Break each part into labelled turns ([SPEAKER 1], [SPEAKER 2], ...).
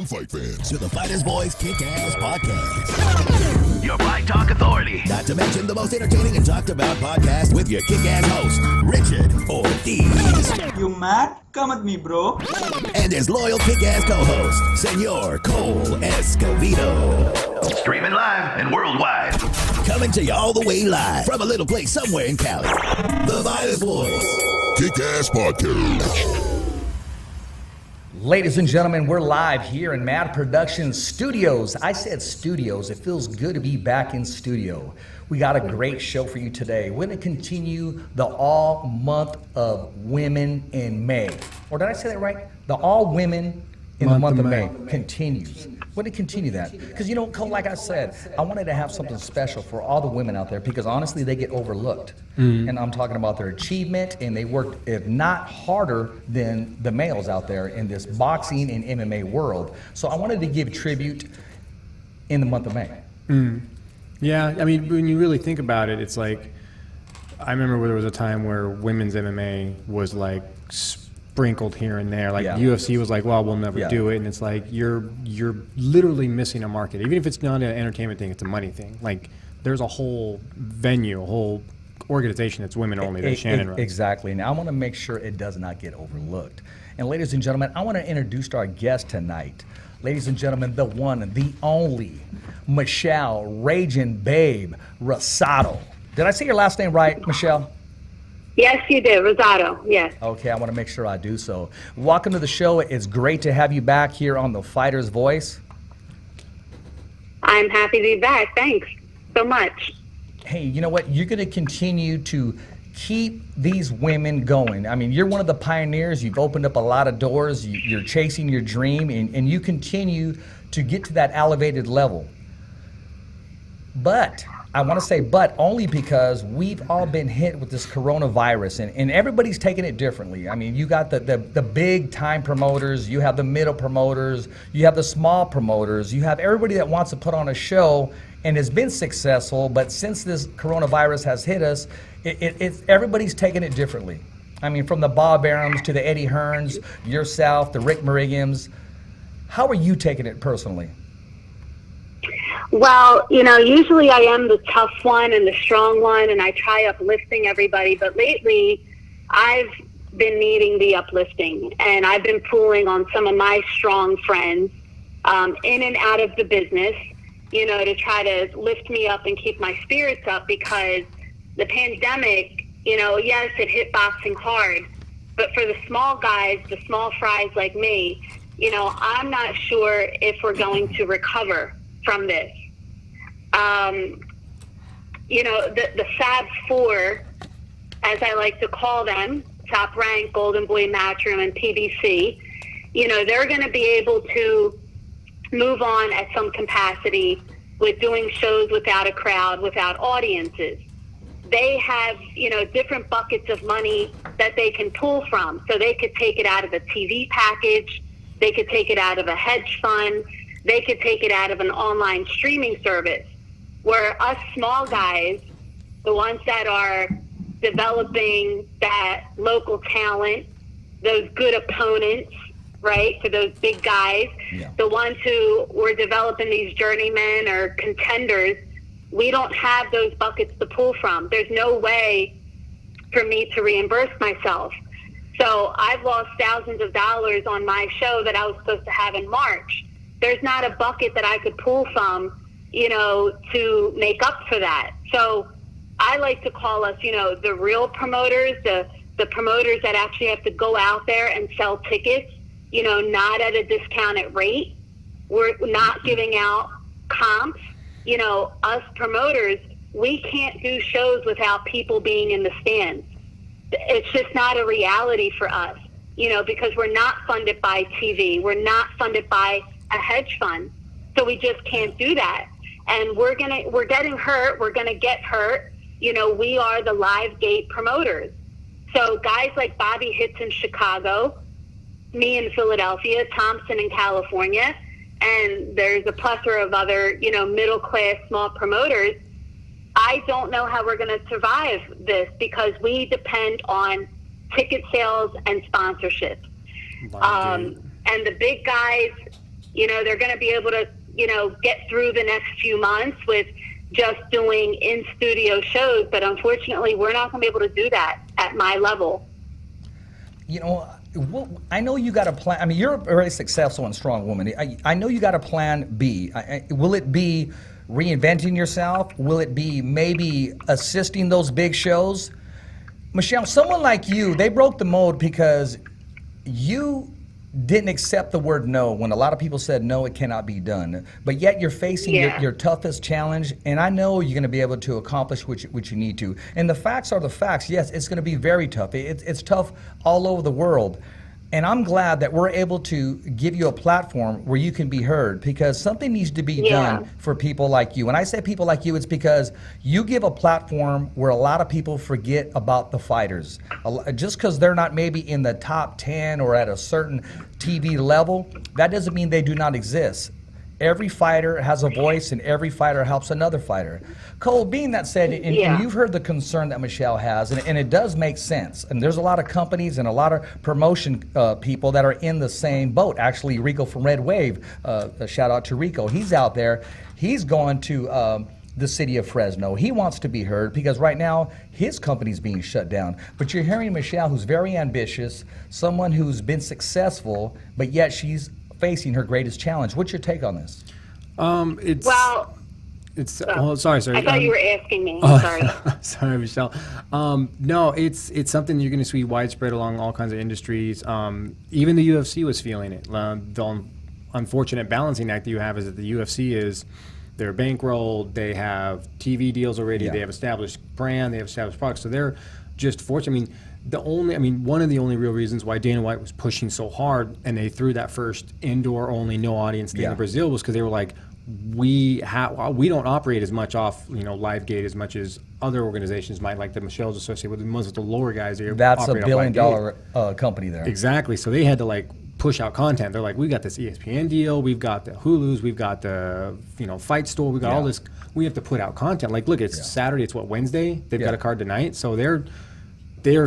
[SPEAKER 1] fight fans to the Fighters Boys Kick-Ass Podcast.
[SPEAKER 2] Your Fight Talk Authority.
[SPEAKER 1] Not to mention the most entertaining and talked about podcast with your kick-ass host, Richard ORTIZ.
[SPEAKER 3] You mad? Come at me, bro.
[SPEAKER 1] And his loyal kick-ass co-host, Senor Cole ESCOVEDO.
[SPEAKER 2] Streaming live and worldwide.
[SPEAKER 1] Coming to you all the way live from a little place somewhere in Cali. The Fighters Boys Kick-Ass Podcast.
[SPEAKER 4] Ladies and gentlemen, we're live here in Mad Productions Studios. I said studios. It feels good to be back in studio. We got a great show for you today. We're going to continue the all month of women in May. Or did I say that right? The all women in the month of May continues. We're going to continue that. Because, you know, like I said, I wanted to have something special for all the women out there because, honestly, they get overlooked. And I'm talking about their achievement, and they work, if not harder, than the males out there in this boxing and MMA world. So I wanted to give tribute in the month of May.
[SPEAKER 5] Yeah, I mean, when you really think about it, it's like, I remember there was a time where women's MMA was like sprinkled here and there. Like UFC was like, well, we'll never do it. And it's like, you're literally missing a market. Even if it's not an entertainment thing, it's a money thing. Like, there's a whole venue, a whole organization that's women only that Shannon runs.
[SPEAKER 4] Exactly. Now, I want to make sure it does not get overlooked. And ladies and gentlemen, I want to introduce our guest tonight. Ladies and gentlemen, the one, the only, Michelle Raging Babe Rosado. Did I say your last name right, Michelle?
[SPEAKER 6] Yes, you did. Rosado, yes.
[SPEAKER 4] Okay, I want to make sure I do so. Welcome to the show. It's great to have you back here on The Fighter's Voice.
[SPEAKER 6] I'm happy to be back. Thanks so much.
[SPEAKER 4] Hey, you know what? You're going to continue to keep these women going. I mean, you're one of the pioneers. You've opened up a lot of doors. You're chasing your dream, and you continue to get to that elevated level. But I want to say but only because we've all been hit with this coronavirus, and everybody's taking it differently. I mean, you got the big time promoters, you have the middle promoters, you have the small promoters, you have everybody that wants to put on a show and has been successful, but since this coronavirus has hit us, everybody's taking it differently. I mean, from the Bob Arams to the Eddie Hearns, yourself, the Rick Merrigims. How are you taking it personally?
[SPEAKER 6] Well, you know, usually I am the tough one and the strong one, and I try uplifting everybody, but lately I've been needing the uplifting, and I've been pulling on some of my strong friends in and out of the business, you know, to try to lift me up and keep my spirits up, because the pandemic, you know, yes, it hit boxing hard, but for the small guys, the small fries like me, you know, I'm not sure if we're going to recover from this. You know, the Fab Four, as I like to call them, Top Rank, Golden Boy, Matchroom, and PBC, you know, they're going to be able to move on at some capacity with doing shows without a crowd, without audiences. They have, you know, different buckets of money that they can pull from. So they could take it out of a TV package. They could take it out of a hedge fund. They could take it out of an online streaming service, where us small guys, the ones that are developing that local talent, those good opponents, right, for those big guys, the ones who were developing these journeymen or contenders, we don't have those buckets to pull from. There's no way for me to reimburse myself. So I've lost thousands of dollars on my show that I was supposed to have in March. There's not a bucket that I could pull from, you know, to make up for that. So I like to call us, you know, the real promoters, the promoters that actually have to go out there and sell tickets, you know, not at a discounted rate. We're not giving out comps. You know, us promoters, we can't do shows without people being in the stands. It's just not a reality for us, you know, because we're not funded by TV. We're not funded by a hedge fund. So we just can't do that. And we're getting hurt. We're going to get hurt. You know, we are the live gate promoters. So guys like Bobby Hits in Chicago, me in Philadelphia, Thompson in California, and there's a plethora of other, you know, middle-class small promoters. I don't know how we're going to survive this because we depend on ticket sales and sponsorship. And the big guys, They're going to be able to, get through the next few months with just doing in-studio shows. But unfortunately, we're not going to be able to do that at my level.
[SPEAKER 4] I know you got a plan. I mean, you're a very successful and strong woman. I know you got a plan B. Will it be reinventing yourself? Will it be maybe assisting those big shows? Michelle, someone like you, they broke the mold because you didn't accept the word no when a lot of people said no, it cannot be done. But yet you're facing your toughest challenge, and I know you're going to be able to accomplish what you need to. And the facts are the facts. Yes, it's going to be very tough. It's tough all over the world. And I'm glad that we're able to give you a platform where you can be heard, because something needs to be done for people like you. When I say people like you, it's because you give a platform where a lot of people forget about the fighters. Just because they're not maybe in the top 10 or at a certain TV level, that doesn't mean they do not exist. Every fighter has a voice, and every fighter helps another fighter. Cole, being that said, and you've heard the concern that Michelle has, and it does make sense. And there's a lot of companies and a lot of promotion people that are in the same boat. Actually, Rico from Red Wave, a shout out to Rico. He's out there. He's going to the city of Fresno. He wants to be heard because right now his company's being shut down. But you're hearing Michelle, who's very ambitious, someone who's been successful, but yet she's facing her greatest challenge. What's your take on this?
[SPEAKER 5] Sorry.
[SPEAKER 6] I thought you were asking me. Sorry.
[SPEAKER 5] Sorry, Michelle. No, it's something you're going to see widespread along all kinds of industries. Even the UFC was feeling it. The unfortunate balancing act that you have is that the UFC they're bankrolled, they have TV deals already, they have established brand, they have established products, so they're just fortunate. One of the only real reasons why Dana White was pushing so hard and they threw that first indoor only, no audience thing in Brazil was because they were like, we don't operate as much off live gate as much as other organizations might, like the Michelle's associated with. Most of the lower guys there.
[SPEAKER 4] That's a $1 billion company there.
[SPEAKER 5] Exactly. So they had to push out content. They're like, we got this ESPN deal, we've got the Hulus, we've got the Fight Store, we got all this. We have to put out content. Look, it's Saturday. It's Wednesday. They've got a card tonight, so they're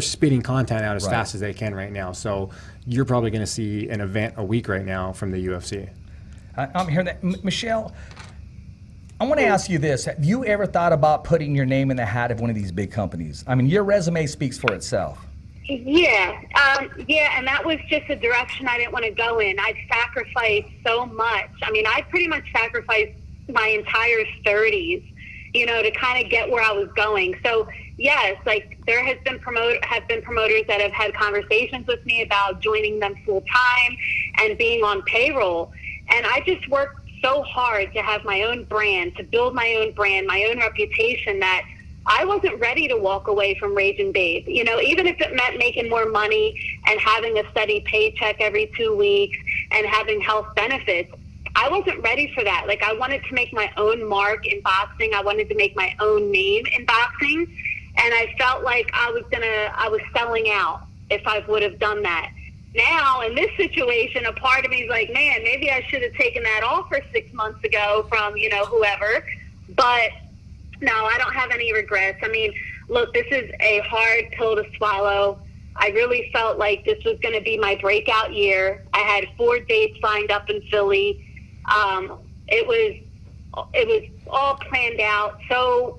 [SPEAKER 5] spitting content out as fast as they can right now. So you're probably going to see an event a week right now from the UFC.
[SPEAKER 4] I'm hearing that. Michelle, I want to ask you this. Have you ever thought about putting your name in the hat of one of these big companies? I mean, your resume speaks for itself.
[SPEAKER 6] Yeah, and that was just a direction I didn't want to go in. I sacrificed so much. I pretty much sacrificed my entire 30s, to kind of get where I was going. So, yes, there have been promoters that have had conversations with me about joining them full time and being on payroll. And I just worked so hard to have my own brand, to build my own brand, my own reputation, that I wasn't ready to walk away from Ragin' Babe. Even if it meant making more money and having a steady paycheck every 2 weeks and having health benefits, I wasn't ready for that. I wanted to make my own mark in boxing. I wanted to make my own name in boxing. And I felt like I was selling out if I would have done that. Now, in this situation, a part of me is like, man, maybe I should have taken that offer 6 months ago from, whoever. But no, I don't have any regrets. Look, this is a hard pill to swallow. I really felt like this was going to be my breakout year. I had 4 dates lined up in Philly. It was all planned out so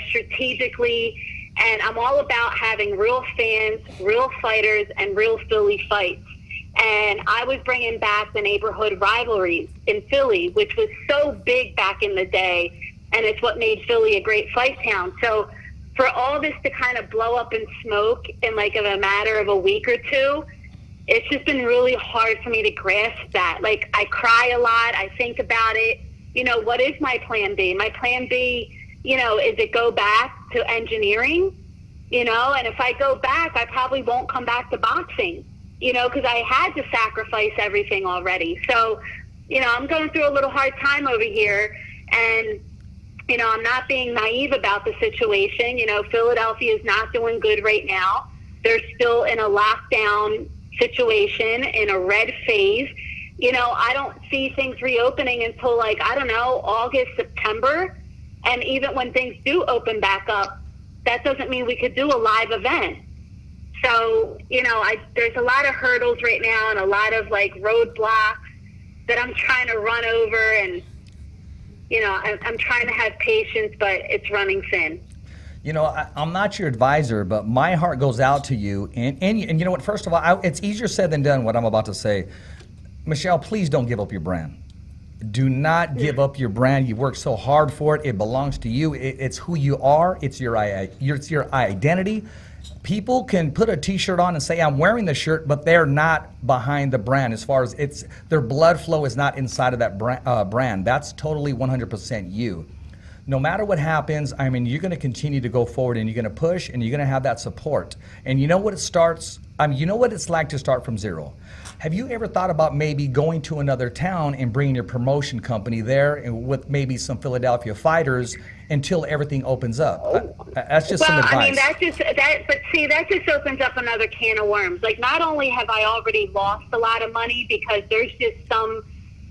[SPEAKER 6] strategically, and I'm all about having real fans, real fighters, and real Philly fights. And I was bringing back the neighborhood rivalries in Philly, which was so big back in the day, and it's what made Philly a great fight town. So for all this to kind of blow up in smoke in a matter of a week or two, it's just been really hard for me to grasp that. I cry a lot. I think about it. What is my plan B? My plan B, is it go back to engineering? And if I go back, I probably won't come back to boxing, because I had to sacrifice everything already. So, I'm going through a little hard time over here, and, I'm not being naive about the situation. Philadelphia is not doing good right now. They're still in a lockdown situation, in a red phase. I don't see things reopening until August, September. And even when things do open back up, that doesn't mean we could do a live event. So, there's a lot of hurdles right now and a lot of roadblocks that I'm trying to run over, and I'm trying to have patience, but it's running thin.
[SPEAKER 4] I'm not your advisor, but my heart goes out to you. And you know what? First of all, it's easier said than done what I'm about to say. Michelle, please don't give up your brand. Do not give up your brand. You worked so hard for it. It belongs to you. It's who you are. It's your identity. People can put a T-shirt on and say, I'm wearing the shirt, but they're not behind the brand as far as their blood flow is not inside of that brand. That's totally 100% you. No matter what happens, I mean, you're going to continue to go forward, and you're going to push, and you're going to have that support. And you know what you know what it's like to start from zero. Have you ever thought about maybe going to another town and bringing your promotion company there and with maybe some Philadelphia fighters until everything opens up? That's just some advice.
[SPEAKER 6] I mean, that just opens up another can of worms. Like, not only have I already lost a lot of money because there's just some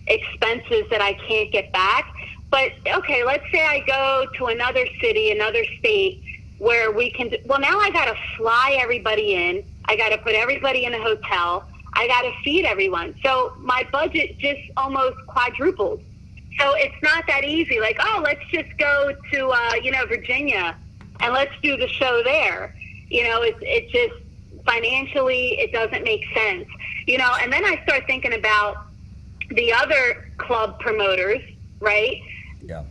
[SPEAKER 6] expenses that I can't get back, but okay, let's say I go to another city, another state where we can, now I got to fly everybody in. I got to put everybody in a hotel. I got to feed everyone. So my budget just almost quadrupled. So it's not that easy. Like, let's just go to, Virginia and let's do the show there. It just financially, it doesn't make sense. And then I start thinking about the other club promoters, right?
[SPEAKER 4] Yeah.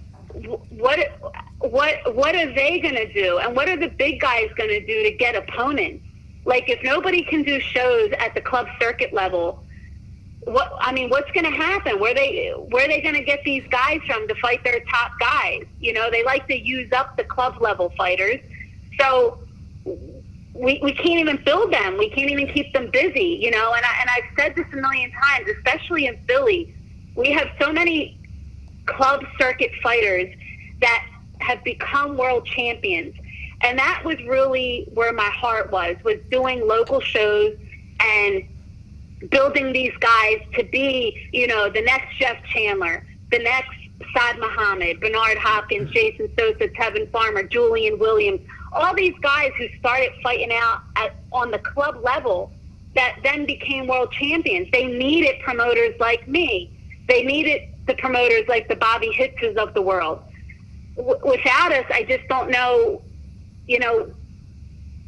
[SPEAKER 6] What are they going to do? And what are the big guys going to do to get opponents? Like, if nobody can do shows at the club circuit level, what's going to happen? Where are they going to get these guys from to fight their top guys? They like to use up the club level fighters. So we can't even build them. We can't even keep them busy, And I've said this a million times, especially in Philly. We have so many club circuit fighters that have become world champions. And that was really where my heart was doing local shows and building these guys to be, the next Jeff Chandler, the next Saad Muhammad, Bernard Hopkins, Jason Sosa, Tevin Farmer, Julian Williams, all these guys who started fighting out on the club level that then became world champions. They needed promoters like me. They needed the promoters like the Bobby Hitzes of the world. Without us, I just don't know.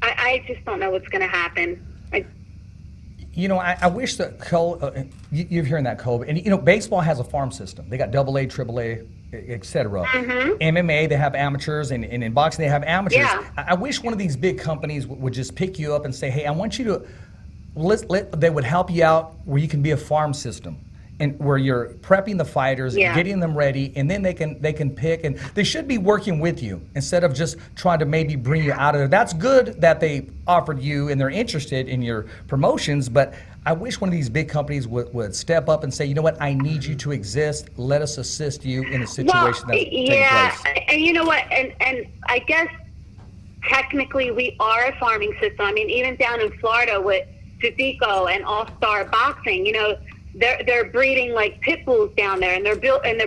[SPEAKER 6] I just don't know what's going to happen.
[SPEAKER 4] I wish that you're hearing that, Kobe. And baseball has a farm system. They got AA, AAA, etc. MMA, they have amateurs, and in boxing they have amateurs.
[SPEAKER 6] Yeah.
[SPEAKER 4] I wish one of these big companies would just pick you up and say, "Hey, I want you to." They would help you out where you can be a farm system. And where you're prepping the fighters, getting them ready, and then they can pick, and they should be working with you instead of just trying to maybe bring you out of there. That's good that they offered you and they're interested in your promotions, but I wish one of these big companies would step up and say, you know what, I need you to exist. Let us assist you in a situation that's taking place.
[SPEAKER 6] And you know what, and I guess technically we are a farming system. I mean, even down in Florida with Zizico and All Star Boxing, they're breeding like pit bulls down there, and they're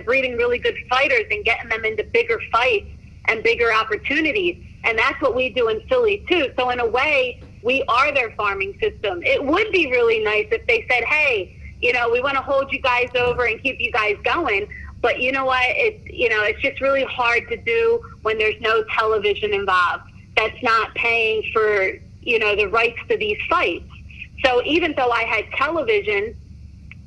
[SPEAKER 6] breeding really good fighters and getting them into bigger fights and bigger opportunities. And that's what we do in Philly too. So in a way, we are their farming system. It would be really nice if they said, hey, we want to hold you guys over and keep you guys going. But you know what? It's just really hard to do when there's no television involved. That's not paying for, the rights to these fights. So even though I had television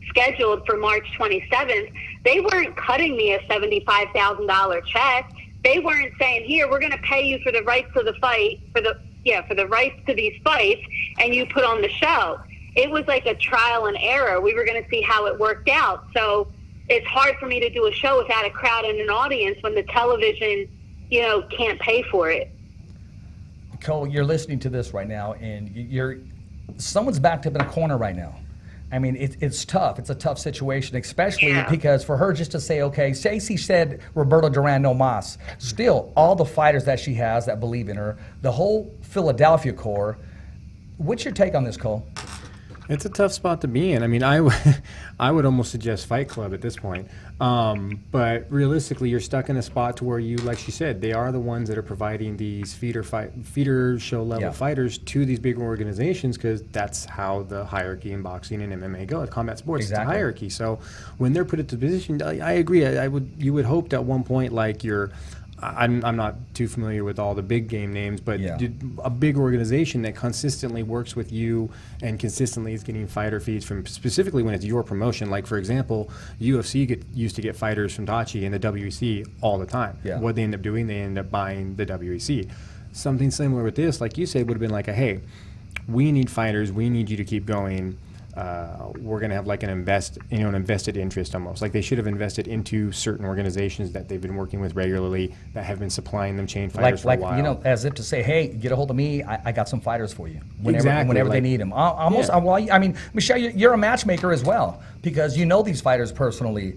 [SPEAKER 6] scheduled for March 27th, they weren't cutting me a $75,000 check. They weren't saying, here, we're going to pay you for the rights to the fight, for the rights to these fights, and you put on the show. It was like a trial and error. We were going to see how it worked out. So it's hard for me to do a show without a crowd and an audience when the television, can't pay for it.
[SPEAKER 4] Cole, you're listening to this right now, and someone's backed up in a corner right now. I mean, it's tough. It's a tough situation, especially because for her just to say, okay, Stacey said Roberto Duran no mas. Still, all the fighters that she has that believe in her, the whole Philadelphia core. What's your take on this, Cole?
[SPEAKER 5] It's a tough spot to be in. I mean, I would almost suggest Fight Club at this point. But realistically, you're stuck in a spot to where you, like she said, they are the ones that are providing these feeder show level fighters to these bigger organizations, because that's how the hierarchy in boxing and MMA go. Combat sports, it's a hierarchy. So when they're put into position, I agree. You would hope that at one point, like I'm not too familiar with all the big game names, but a big organization that consistently works with you and consistently is getting fighter feeds from, specifically when it's your promotion. Like, for example, UFC used to get fighters from Tachi and the WEC all the time. Yeah. What they end up doing, they end up buying the WEC. Something similar with this, like you said, would have been like, hey, we need fighters, we need you to keep going. We're going to have like an invested interest almost. Like they should have invested into certain organizations that they've been working with regularly that have been supplying them chain fighters for a while. As
[SPEAKER 4] if to say, hey, get a hold of me. I got some fighters for you whenever they need them. I mean, Michelle, you're a matchmaker as well, because you know these fighters personally.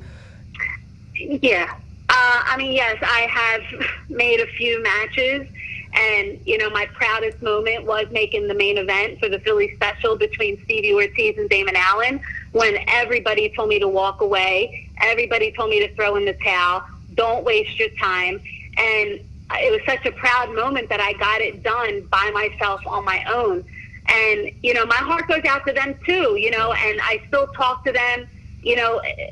[SPEAKER 6] Yeah. I mean, yes, I have made a few matches. And, my proudest moment was making the main event for the Philly special between Stevie Ortiz and Damon Allen, when everybody told me to walk away. Everybody told me to throw in the towel. Don't waste your time. And it was such a proud moment that I got it done by myself on my own. And, my heart goes out to them too, and I still talk to them,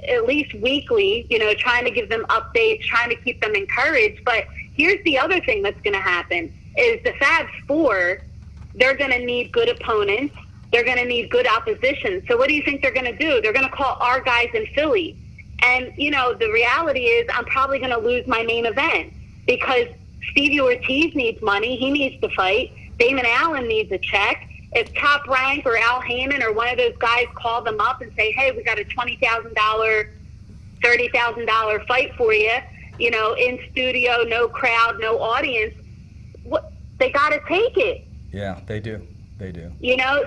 [SPEAKER 6] at least weekly, trying to give them updates, trying to keep them encouraged. But here's the other thing that's going to happen is the Fab Four, they're going to need good opponents. They're going to need good opposition. So what do you think they're going to do? They're going to call our guys in Philly. And, the reality is I'm probably going to lose my main event, because Stevie Ortiz needs money. He needs to fight. Damon Allen needs a check. If Top Rank or Al Heyman or one of those guys call them up and say, hey, we got a $20,000, $30,000 fight for you, in studio, no crowd, no audience, they got to take it.
[SPEAKER 4] Yeah, they do. They do.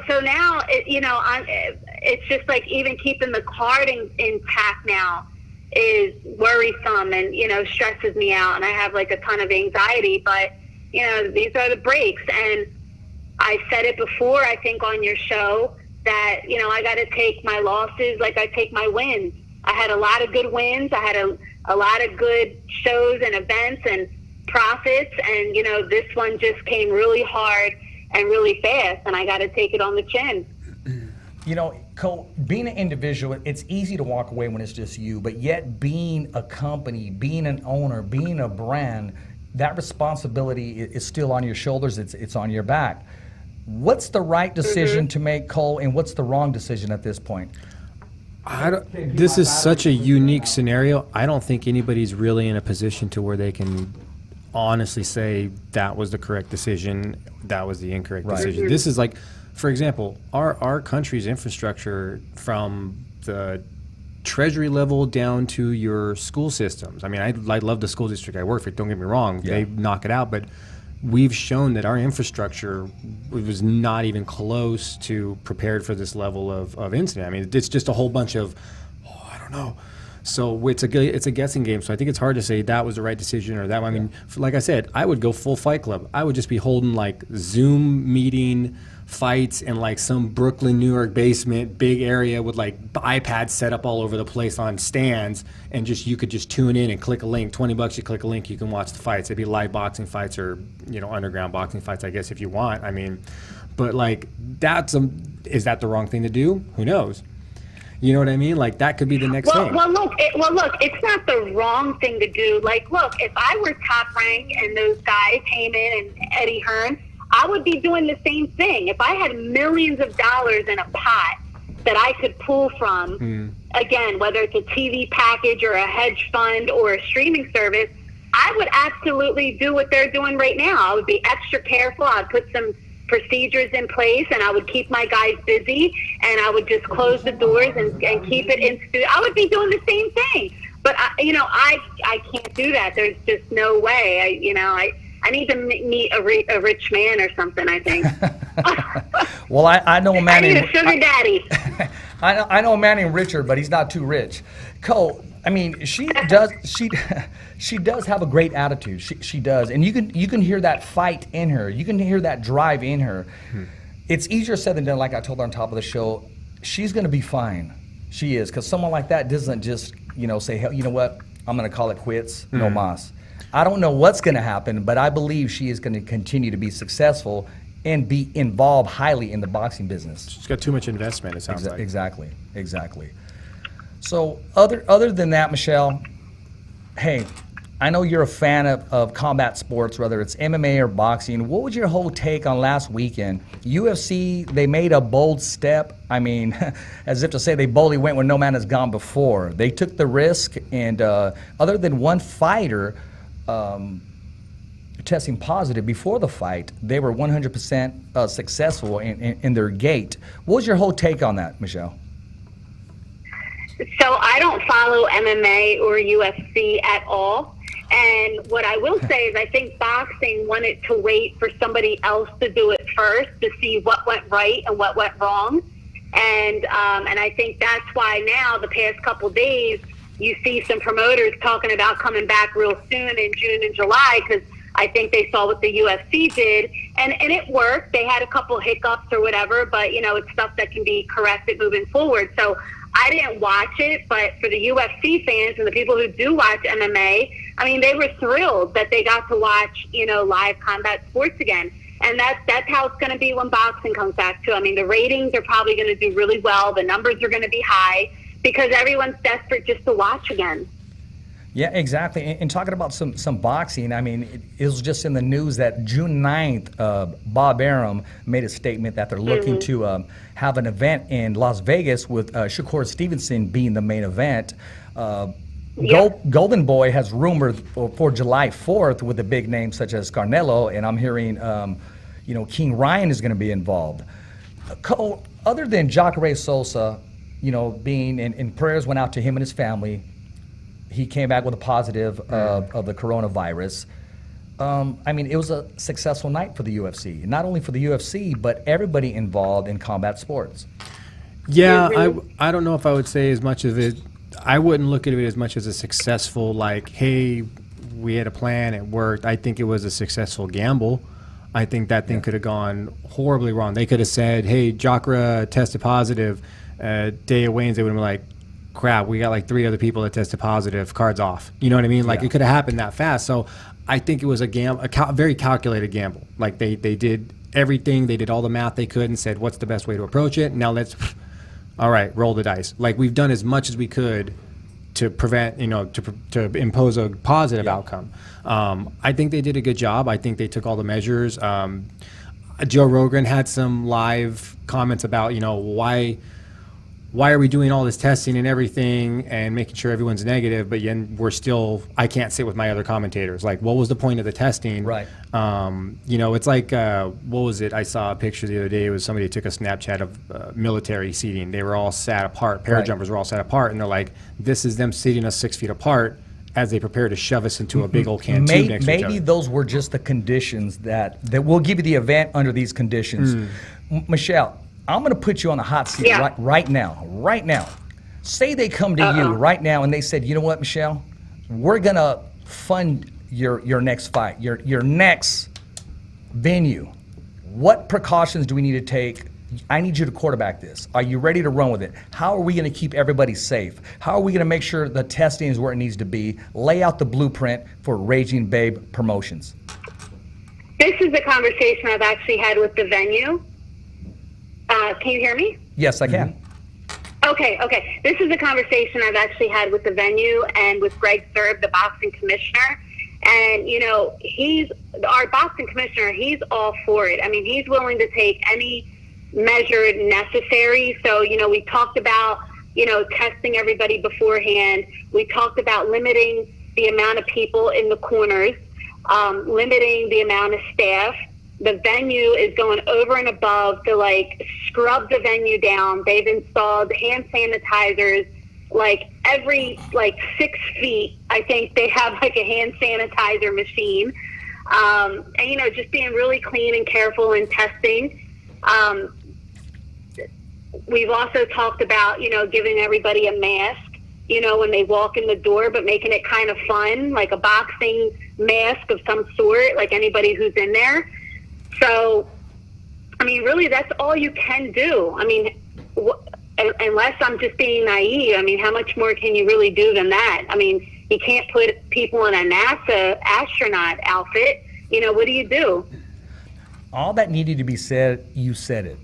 [SPEAKER 6] So now, it's just like even keeping the card intact now is worrisome and, stresses me out. And I have like a ton of anxiety, but, these are the breaks. And I said it before, I think on your show, that, I got to take my losses like I take my wins. I had a lot of good wins. I had a lot of good shows and events and profits, and this one just came really hard and really fast, and I got to take it on the chin.
[SPEAKER 4] Cole, being an individual, it's easy to walk away when it's just you, but yet being a company, being an owner, being a brand, that responsibility is still on your shoulders. It's on your back. What's the right decision to make, Cole, and what's the wrong decision at this point?
[SPEAKER 5] This is such a unique scenario. I don't think anybody's really in a position to where they can honestly say that was the correct decision, that was the incorrect decision. This is like, for example, our country's infrastructure, from the treasury level down to your school systems. I mean, I love the school district I work for, don't get me wrong. They knock it out, but we've shown that our infrastructure was not even close to prepared for this level of incident. I mean, it's just a whole bunch of, I don't know. So it's a guessing game. So I think it's hard to say that was the right decision or that one. I mean, like I said, I would go full Fight Club. I would just be holding like Zoom meeting fights in like some Brooklyn, New York basement, big area with like iPads set up all over the place on stands, and you could just tune in and click a link. $20, you click a link, you can watch the fights. It'd be live boxing fights or underground boxing fights, I guess, if you want. I mean, but like is that the wrong thing to do? Who knows? You know what I mean? Like that could be the next thing.
[SPEAKER 6] Well, look, it's not the wrong thing to do. Like, look, if I were Top Rank and those guys, Heyman and Eddie Hearn, I would be doing the same thing. If I had millions of dollars in a pot that I could pull from, again, whether it's a TV package or a hedge fund or a streaming service, I would absolutely do what they're doing right now. I would be extra careful. I'd put some procedures in place, and I would keep my guys busy, and I would just close the doors and keep it in studio. I would be doing the same thing. But, I can't do that. There's just no way. I need to meet a rich man or something, I think.
[SPEAKER 4] Well, I know a man
[SPEAKER 6] I need a sugar daddy.
[SPEAKER 4] I know a man named Richard, but he's not too rich. Cole, I mean, she does have a great attitude. She does, and you can hear that fight in her. You can hear that drive in her. It's easier said than done. Like I told her on top of the show, she's going to be fine. She is, because someone like that doesn't just, say, hey, you know what, I'm going to call it quits, no mas. I don't know what's going to happen, but I believe she is going to continue to be successful and be involved highly in the boxing business.
[SPEAKER 5] She's got too much investment, it sounds like.
[SPEAKER 4] Exactly. So other than that, Michelle, hey, I know you're a fan of combat sports, whether it's MMA or boxing. What was your whole take on last weekend? UFC, they made a bold step. I mean, as if to say they boldly went where no man has gone before. They took the risk, and other than one fighter testing positive before the fight, they were 100% successful in their gate. What was your whole take on that, Michelle?
[SPEAKER 6] So I don't follow MMA or UFC at all. And what I will say is I think boxing wanted to wait for somebody else to do it first to see what went right and what went wrong. And I think that's why now, the past couple days, you see some promoters talking about coming back real soon in June and July, because I think they saw what the UFC did. And it worked. They had a couple hiccups or whatever, but, it's stuff that can be corrected moving forward. So I didn't watch it, but for the UFC fans and the people who do watch MMA, I mean, they were thrilled that they got to watch, live combat sports again. And that's how it's going to be when boxing comes back, too. I mean, the ratings are probably going to do really well. The numbers are going to be high because everyone's desperate just to watch again.
[SPEAKER 4] Yeah, exactly. And talking about some boxing, I mean, it was just in the news that June 9th, Bob Arum made a statement that they're looking to have an event in Las Vegas with Shakur Stevenson being the main event. Golden Boy has rumored for July 4th with a big name such as Canelo, and I'm hearing, King Ryan is going to be involved. Other than Jacare Souza, being in prayers went out to him and his family. He came back with a positive of the coronavirus. I mean, it was a successful night for the UFC. Not only for the UFC, but everybody involved in combat sports.
[SPEAKER 5] Yeah, I don't know if I would say as much of it. I wouldn't look at it as much as a successful, like, hey, we had a plan, it worked. I think it was a successful gamble. I think that thing could have gone horribly wrong. They could have said, hey, Jacare tested positive. Day of weigh-ins, they would have been like, crap, we got like 3 other people that tested positive, cards off. You know what I mean? Like, it could have happened that fast. So I think it was a very calculated gamble. Like, they did everything. They did all the math they could and said, what's the best way to approach it? Now let's, all right, roll the dice. Like, we've done as much as we could to prevent, to impose a positive outcome. I think they did a good job. I think they took all the measures. Joe Rogan had some live comments about, why are we doing all this testing and everything and making sure everyone's negative, but yet I can't sit with my other commentators. Like, what was the point of the testing?
[SPEAKER 4] Right.
[SPEAKER 5] It's like, what was it? I saw a picture the other day. It was somebody took a Snapchat of military seating. They were all sat apart. Parajumpers were all sat apart. And they're like, this is them seating us 6 feet apart as they prepare to shove us into a big old can tube next to each other.
[SPEAKER 4] Maybe those were just the conditions that we'll give you the event under these conditions. Michelle, I'm going to put you on the hot seat right now. Say they come to you right now and they said, you know what, Michelle, we're going to fund your next fight, your next venue. What precautions do we need to take? I need you to quarterback this. Are you ready to run with it? How are we going to keep everybody safe? How are we going to make sure the testing is where it needs to be? Lay out the blueprint for Raging Babe Promotions.
[SPEAKER 6] This is a conversation I've actually had with the venue. Can you hear me?
[SPEAKER 4] Yes, I can.
[SPEAKER 6] Okay. This is a conversation I've actually had with the venue and with Greg Serb, the boxing commissioner. And, he's our boxing commissioner. He's all for it. I mean, he's willing to take any measure necessary. So, we talked about, testing everybody beforehand. We talked about limiting the amount of people in the corners, limiting the amount of staff. The venue is going over and above to scrub the venue down. They've installed hand sanitizers every 6 feet. I think they have a hand sanitizer machine. And just being really clean and careful in testing. We've also talked about, giving everybody a mask, when they walk in the door, but making it kind of fun, like a boxing mask of some sort, like anybody who's in there. So, I mean, really, that's all you can do. I mean, unless I'm just being naive, I mean, how much more can you really do than that? I mean, you can't put people in a NASA astronaut outfit. You know, what do you do?
[SPEAKER 4] All that needed to be said, you said it,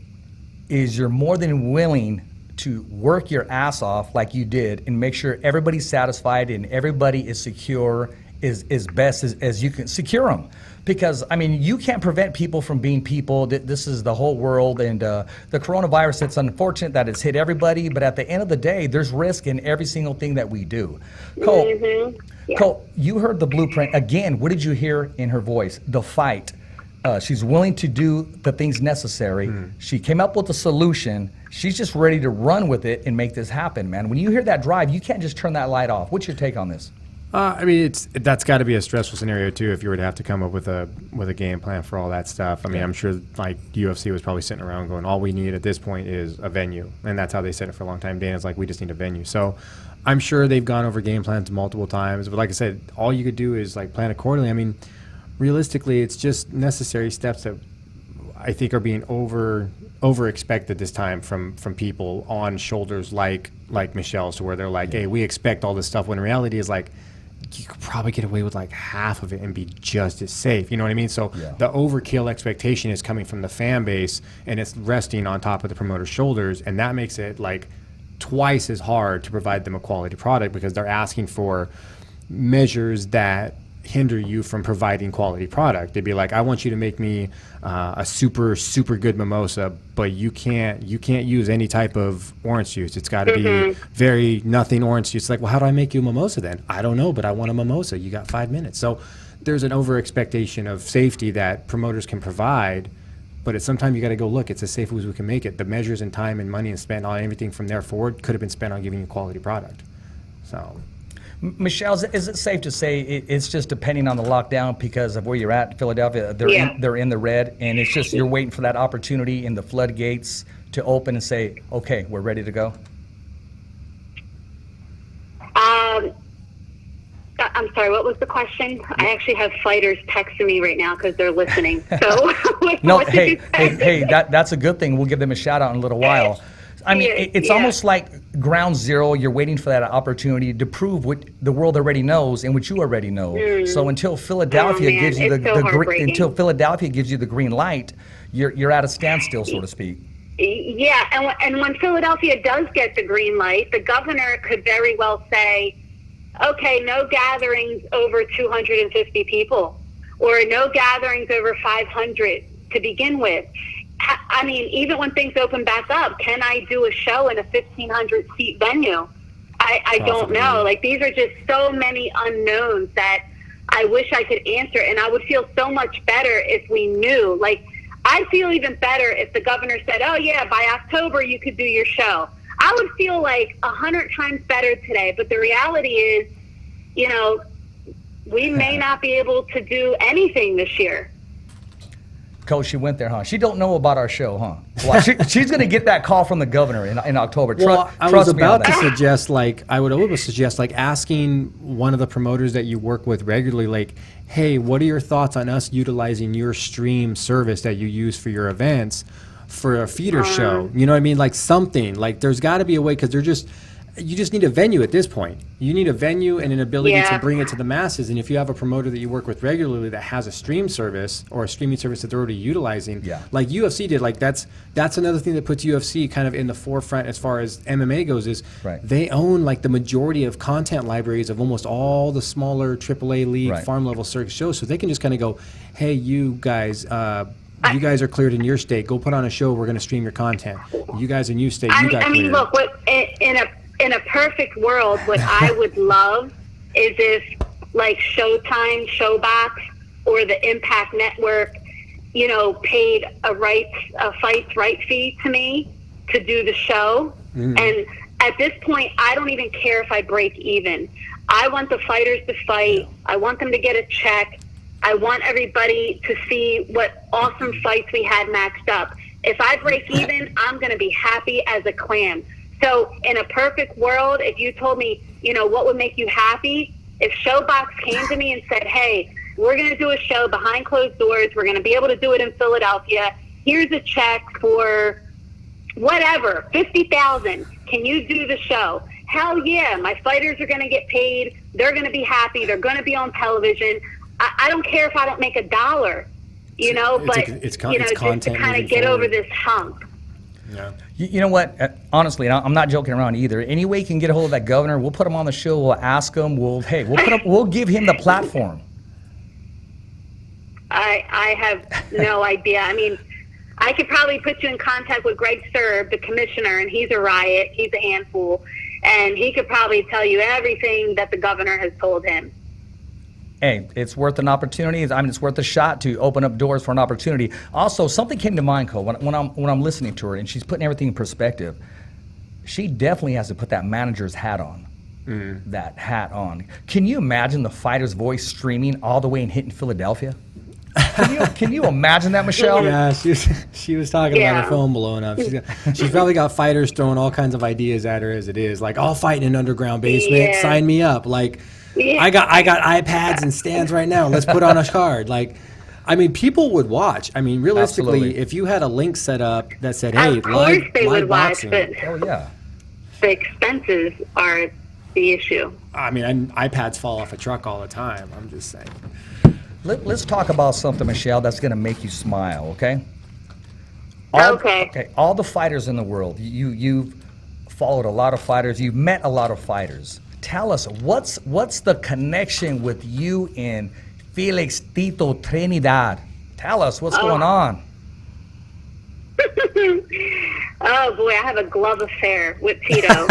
[SPEAKER 4] is you're more than willing to work your ass off like you did and make sure everybody's satisfied and everybody is secure as best as you can secure them. Because, I mean, you can't prevent people from being people. This is the whole world. And the coronavirus, it's unfortunate that it's hit everybody. But at the end of the day, there's risk in every single thing that we do. Cole,
[SPEAKER 6] Yeah.
[SPEAKER 4] Cole, you heard the blueprint. Again, what did you hear in her voice? The fight. She's willing to do the things necessary. She came up with a solution. She's just ready to run with it and make this happen, man. When you hear that drive, you can't just turn that light off. What's your take on this?
[SPEAKER 5] I mean, that's got to be a stressful scenario too. If you were to have to come up with a game plan for all that stuff. I mean, I'm sure like UFC was probably sitting around going, all we need at this point is a venue, and that's how they said it for a long time. Dana's like, we just need a venue. So I'm sure they've gone over game plans multiple times. But like I said, all you could do is like plan accordingly. I mean, realistically, it's just necessary steps that I think are being over expected this time from people on shoulders like Michelle's, to where they're like, hey, we expect all this stuff, when reality is like, you could probably get away with like half of it and be just as safe. You know what I mean? So the overkill expectation is coming from the fan base, and it's resting on top of the promoter's shoulders, and that makes it like twice as hard to provide them a quality product, because they're asking for measures that hinder you from providing quality product. They'd be like, I want you to make me a super good mimosa, but you can't use any type of orange juice. It's got to be very nothing orange juice. Like, well, how do I make you a mimosa then? I don't know, but I want a mimosa. You got 5 minutes. So there's an over expectation of safety that promoters can provide, but at some time you got to go, look, it's as safe as we can make it. The measures and time and money and spent on everything from there forward could have been spent on giving you quality product. So
[SPEAKER 4] Michelle, is it safe to say it's just depending on the lockdown, because of where you're at in Philadelphia? They're in the red, and it's just you're waiting for that opportunity in the floodgates to open and say, okay, we're ready to go?
[SPEAKER 6] I'm sorry, what was the question? I actually have fighters texting me right now because they're listening. So
[SPEAKER 4] no, hey, that's a good thing. We'll give them a shout out in a little while. I mean, it's almost like ground zero. You're waiting for that opportunity to prove what the world already knows and what you already know. So until Philadelphia gives you until Philadelphia gives you the green light, you're at a standstill, so to speak.
[SPEAKER 6] Yeah, and when Philadelphia does get the green light, the governor could very well say, okay, no gatherings over 250 people, or no gatherings over 500 to begin with. I mean, even when things open back up, can I do a show in a 1,500 seat venue? I don't know. Like, these are just so many unknowns that I wish I could answer, and I would feel so much better if we knew. Like, I'd feel even better if the governor said, oh yeah, by October you could do your show. I would feel like 100 times better today. But the reality is, you know, we may not be able to do anything this year.
[SPEAKER 4] Coach, she went there, huh? She don't know about our show, huh? Well, she's going to get that call from the governor in October.
[SPEAKER 5] Well, I was about to suggest, like, I would always suggest, like, asking one of the promoters that you work with regularly, like, hey, what are your thoughts on us utilizing your stream service that you use for your events for a feeder show? You know what I mean? Like, something. Like, there's got to be a way, because you just need a venue at this point. You need a venue and an ability to bring it to the masses. And if you have a promoter that you work with regularly that has a stream service or a streaming service that they're already utilizing, like UFC did, like that's another thing that puts UFC kind of in the forefront as far as MMA goes, is they own like the majority of content libraries of almost all the smaller AAA league farm level circuit shows. So they can just kind of go, hey, you guys are cleared in your state. Go put on a show. We're going to stream your content. You guys in your state, you got cleared. I mean, look,
[SPEAKER 6] in a perfect world, what I would love is if, like, Showtime, Showbox, or the Impact Network, you know, paid a fights right fee to me to do the show. And at this point, I don't even care if I break even. I want the fighters to fight. I want them to get a check. I want everybody to see what awesome fights we had matched up. If I break even, I'm going to be happy as a clam. So in a perfect world, if you told me, you know, what would make you happy, if Showbox came to me and said, hey, we're going to do a show behind closed doors, we're going to be able to do it in Philadelphia, here's a check for whatever, 50,000. Can you do the show? Hell yeah, my fighters are going to get paid. They're going to be happy. They're going to be on television. I don't care if I don't make $1, you know,
[SPEAKER 5] it's
[SPEAKER 6] just to kind of get over this hump.
[SPEAKER 5] Yeah.
[SPEAKER 4] You know what? Honestly, I'm not joking around either. Any way you can get a hold of that governor, we'll put him on the show. We'll ask him. We'll give him the platform.
[SPEAKER 6] I have no idea. I mean, I could probably put you in contact with Greg Serb, the commissioner, and he's a riot. He's a handful. And he could probably tell you everything that the governor has told him.
[SPEAKER 4] Hey, it's worth an opportunity. I mean, it's worth a shot to open up doors for an opportunity. Also, something came to mind, Cole, when I'm listening to her, and she's putting everything in perspective. She definitely has to put that manager's hat on. That hat on. Can you imagine the fighter's voice streaming all the way and hitting Philadelphia? Can you imagine that, Michelle?
[SPEAKER 5] Yeah, she was talking about her phone blowing up. She's probably got fighters throwing all kinds of ideas at her as it is. Like, I'll fight in an underground basement.
[SPEAKER 6] Yeah.
[SPEAKER 5] Sign me up. Like, I got iPads and stands right now. Let's put on a card. Like, I mean, people would watch. I mean, realistically,
[SPEAKER 4] Absolutely.
[SPEAKER 5] if you had a link set up that said, "Hey,
[SPEAKER 6] of course they
[SPEAKER 5] live
[SPEAKER 6] would watch,
[SPEAKER 5] boxing,"
[SPEAKER 6] but
[SPEAKER 4] Oh, yeah.
[SPEAKER 6] the expenses are the issue.
[SPEAKER 5] I mean, iPads fall off a truck all the time. I'm just saying.
[SPEAKER 4] Let's talk about something, Michelle, that's going to make you smile, okay?
[SPEAKER 6] Okay.
[SPEAKER 4] All the fighters in the world, you've followed a lot of fighters. You've met a lot of fighters. Tell us, what's the connection with you and Felix Tito Trinidad? Tell us, what's going on?
[SPEAKER 6] Oh boy, I have a glove affair with Tito.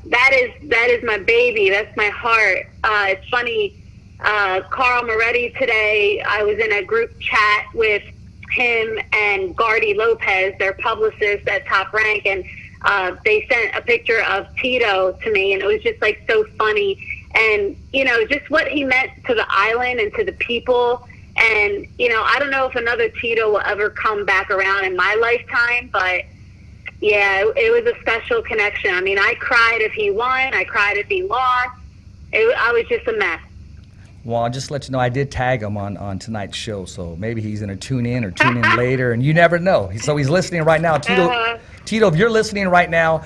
[SPEAKER 6] That is my baby. That's my heart. It's funny. Carl Moretti today, I was in a group chat with him and Gardy Lopez, their publicist at Top Rank, and they sent a picture of Tito to me, and it was just like so funny. And, you know, just what he meant to the island and to the people. And, you know, I don't know if another Tito will ever come back around in my lifetime, but yeah, it was a special connection. I mean, I cried if he won. I cried if he lost. I was just a mess.
[SPEAKER 4] Well, I'll just let you know, I did tag him on tonight's show, so maybe he's going to tune in or tune in later, and you never know. So he's listening right now. Tito, if you're listening right now,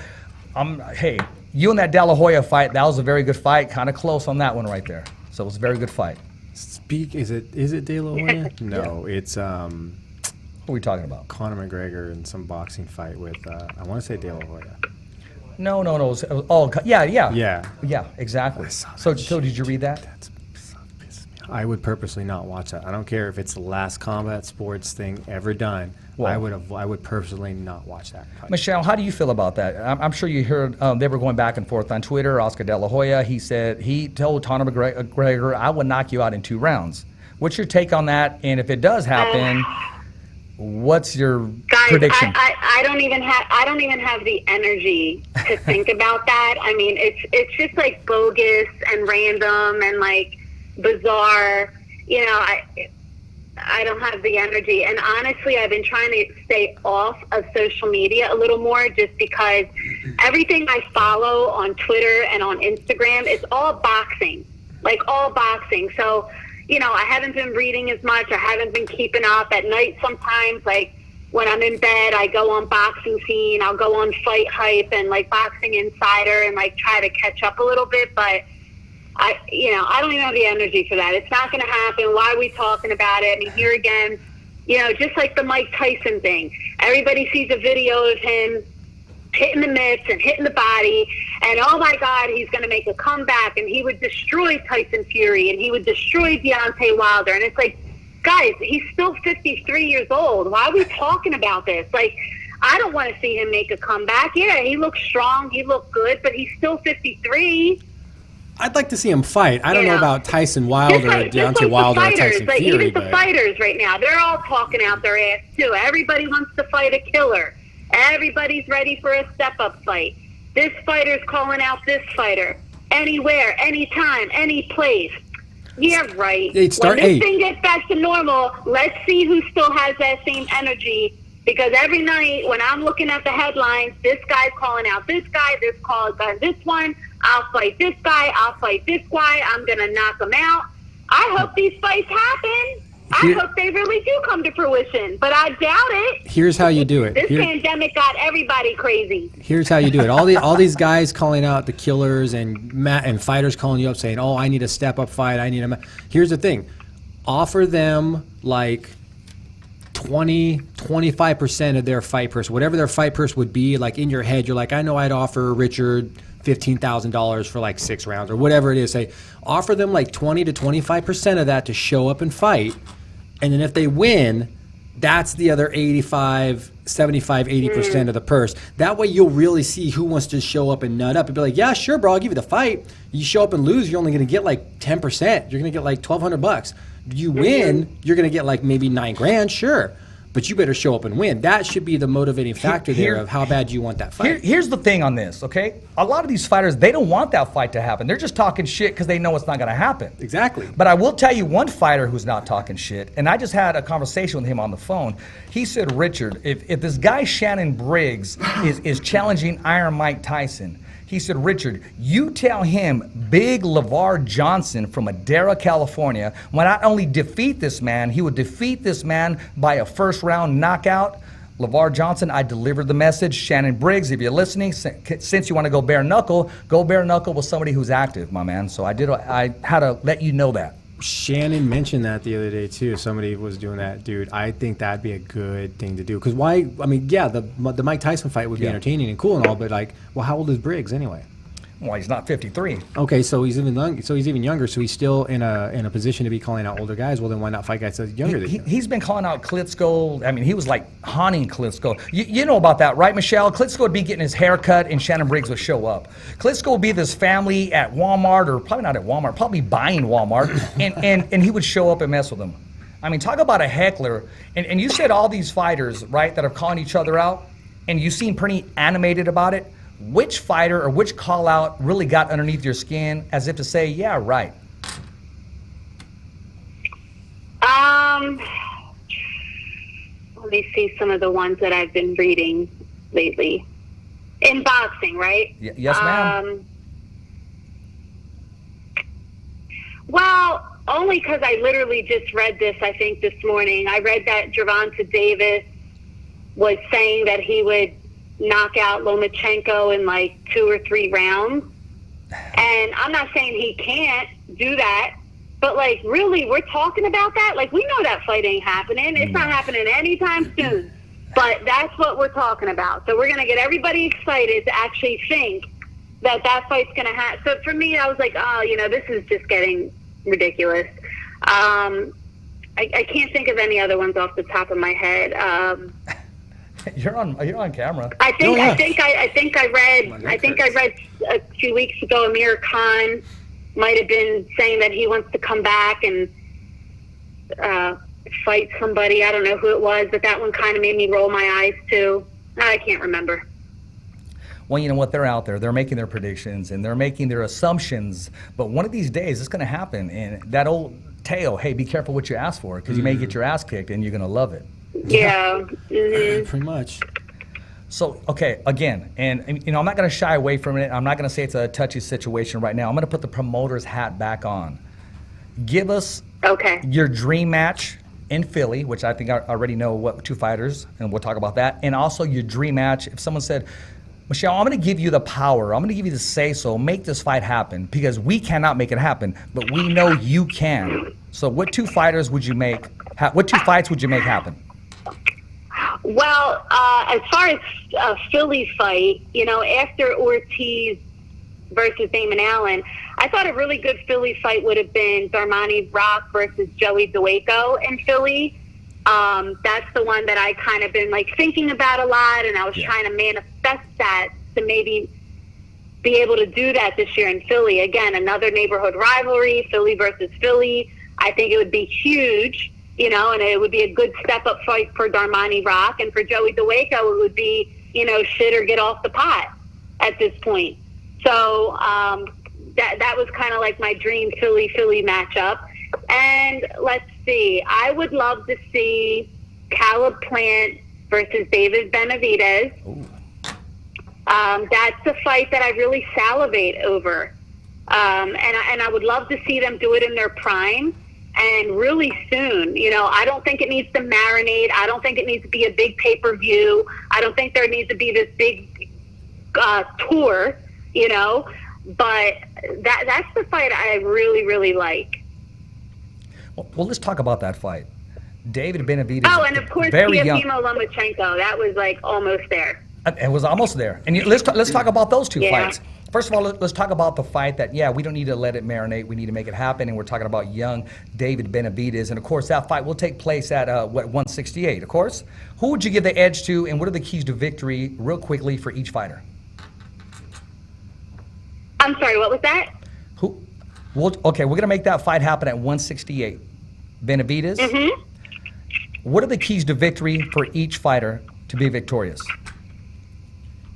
[SPEAKER 4] hey, you and that De La Hoya fight, that was a very good fight. Kind of close on that one right there. So it was a very good fight.
[SPEAKER 5] Is it De La Hoya? No, it's
[SPEAKER 4] What are we talking about?
[SPEAKER 5] Conor McGregor in some boxing fight with I want to say De La Hoya.
[SPEAKER 4] No. Yeah, exactly. So did you read that?
[SPEAKER 5] I would purposely not watch that. I don't care if it's the last combat sports thing ever done.
[SPEAKER 4] Well,
[SPEAKER 5] I would purposely not watch that.
[SPEAKER 4] Michelle, how do you feel about that? I'm sure you heard they were going back and forth on Twitter. Oscar De La Hoya, he told Conor McGregor, "I would knock you out in 2 rounds." What's your take on that? And if it does happen, what's your prediction?
[SPEAKER 6] I don't even have the energy to think about that. I mean, it's just like bogus and random and like bizarre. You know, I don't have the energy. And honestly, I've been trying to stay off of social media a little more, just because everything I follow on Twitter and on Instagram is all boxing, like all boxing. So, you know, I haven't been reading as much. I haven't been keeping up at night. Sometimes, like when I'm in bed, I go on Boxing Scene. I'll go on Fight Hype and like Boxing Insider and like try to catch up a little bit. But I don't even have the energy for that. It's not going to happen. Why are we talking about it? I mean, here again, you know, just like the Mike Tyson thing. Everybody sees a video of him hitting the mitts and hitting the body, and oh my God, he's going to make a comeback, and he would destroy Tyson Fury, and he would destroy Deontay Wilder. And it's like, guys, he's still 53 years old. Why are we talking about this? Like, I don't want to see him make a comeback. Yeah, he looks strong, he looked good, but he's still 53.
[SPEAKER 5] I'd like to see him fight. I don't know about Tyson Wilder, Deontay Wilder, or Tyson
[SPEAKER 6] like
[SPEAKER 5] Fury.
[SPEAKER 6] Even the fighters right now, they're all talking out their ass too. Everybody wants to fight a killer. Everybody's ready for a step-up fight. This fighter's calling out this fighter. Anywhere, anytime, any place. Yeah, right. When this thing gets back to normal, let's see who still has that same energy. Because every night when I'm looking at the headlines, this guy's calling out this guy, this calls out this one. I'll fight this guy. I'll fight this guy. I'm going to knock him out. I hope these fights happen. I hope they really do come to fruition, but I doubt it.
[SPEAKER 5] Here's how you do it.
[SPEAKER 6] This pandemic got everybody crazy.
[SPEAKER 5] Here's how you do it. All these guys calling out the killers and fighters calling you up saying, "Oh, I need a step up fight. I need a." Here's the thing: offer them like 25% of their fight purse, whatever their fight purse would be. Like in your head, you're like, I know I'd offer Richard $15,000 for like 6 rounds or whatever it is. Say, offer them like 20 to 25% of that to show up and fight. And then if they win, that's the other 85, 75, 80% of the purse. That way you'll really see who wants to show up and nut up and be like, yeah, sure, bro, I'll give you the fight. You show up and lose, you're only going to get like 10%. You're going to get like $1,200. You win, you're going to get like maybe $9,000, sure. But you better show up and win. That should be the motivating factor there of how bad you want that fight.
[SPEAKER 4] Here's the thing on this, okay? A lot of these fighters, they don't want that fight to happen. They're just talking shit because they know it's not going to happen.
[SPEAKER 5] Exactly.
[SPEAKER 4] But I will tell you one fighter who's not talking shit, and I just had a conversation with him on the phone. He said, Richard, if this guy Shannon Briggs is challenging Iron Mike Tyson, he said, Richard, you tell him Big LeVar Johnson from Madera, California, will not only defeat this man, he would defeat this man by a first-round knockout. LeVar Johnson, I delivered the message. Shannon Briggs, if you're listening, since you want to go bare knuckle with somebody who's active, my man. So I had to let you know that.
[SPEAKER 5] Shannon mentioned that the other day too. Somebody was doing that, dude. I think that'd be a good thing to do. Because why? I mean, yeah, the Mike Tyson fight would be entertaining and cool and all, but like, well, how old is Briggs anyway?
[SPEAKER 4] Well, he's not 53.
[SPEAKER 5] Okay, so he's even younger. So he's still in a position to be calling out older guys. Well, then why not fight guys that's younger than him?
[SPEAKER 4] He's been calling out Klitschko. I mean, he was like haunting Klitschko. You know about that, right, Michelle? Klitschko would be getting his hair cut, and Shannon Briggs would show up. Klitschko would be this family at Walmart, or probably not at Walmart, probably buying Walmart, and he would show up and mess with them. I mean, talk about a heckler. And you said all these fighters, right, that are calling each other out, and you seem pretty animated about it. Which fighter or which call out really got underneath your skin as if to say, yeah, right?
[SPEAKER 6] Let me see some of the ones that I've been reading lately. In boxing, right?
[SPEAKER 4] Yes, ma'am.
[SPEAKER 6] Well, only because I literally just read this, I think, this morning. I read that Gervonta Davis was saying that he would knock out Lomachenko in like 2 or 3 rounds. And I'm not saying he can't do that, but like, really, we're talking about that? Like, we know that fight ain't happening. It's not happening anytime soon. But that's what we're talking about. So we're going to get everybody excited to actually think that fight's going to happen. So for me, I was like, oh, this is just getting ridiculous. I can't think of any other ones off the top of my head.
[SPEAKER 4] You're on camera.
[SPEAKER 6] I think I read a few weeks ago Amir Khan might have been saying that he wants to come back and fight somebody. I don't know who it was, but that one kind of made me roll my eyes too. I can't remember.
[SPEAKER 4] Well, you know what? They're out there. They're making their predictions and they're making their assumptions. But one of these days, it's going to happen. And that old tale, hey, be careful what you ask for, because you may get your ass kicked and you're going to love it.
[SPEAKER 6] Yeah.
[SPEAKER 5] Pretty much.
[SPEAKER 4] So, okay, again, and I'm not going to shy away from it. I'm not going to say it's a touchy situation right now. I'm going to put the promoter's hat back on. Give us your dream match in Philly, which I think I already know what 2 fighters, and we'll talk about that. And also your dream match. If someone said, Michelle, I'm going to give you the power. I'm going to give you the say-so. Make this fight happen, because we cannot make it happen, but we know you can. So what 2 fighters would you make? What 2 fights would you make happen?
[SPEAKER 6] Well, as far as a Philly fight, after Ortiz versus Damon Allen, I thought a really good Philly fight would have been Darmani Rock versus Joey Dawejko in Philly. That's the one that I kind of been like thinking about a lot, and I was trying to manifest that to maybe be able to do that this year in Philly. Again, another neighborhood rivalry, Philly versus Philly. I think it would be huge. And it would be a good step-up fight for Darmani Rock. And for Joey Dawejko, it would be, shit or get off the pot at this point. So that was kind of like my dream Philly matchup. And let's see. I would love to see Caleb Plant versus David Benavidez. That's a fight that I really salivate over. And I would love to see them do it in their prime. and really soon. You know, I don't think it needs to marinate. I don't think it needs to be a big pay-per-view. I don't think there needs to be this big tour, you know, but that's the fight I really, really like.
[SPEAKER 4] Well, let's talk about that fight. David Benavidez.
[SPEAKER 6] Oh, and of course,
[SPEAKER 4] Teofimo
[SPEAKER 6] Lomachenko. That was like almost there.
[SPEAKER 4] It was almost there. And let's talk about those two fights. First of all, let's talk about the fight that, we don't need to let it marinate. We need to make it happen. And we're talking about young David Benavidez. And, of course, that fight will take place at, 168, of course. Who would you give the edge to, and what are the keys to victory, real quickly, for each fighter?
[SPEAKER 6] I'm sorry, what was that?
[SPEAKER 4] Okay, we're going to make that fight happen at 168. Benavidez?
[SPEAKER 6] Mm-hmm.
[SPEAKER 4] What are the keys to victory for each fighter to be victorious?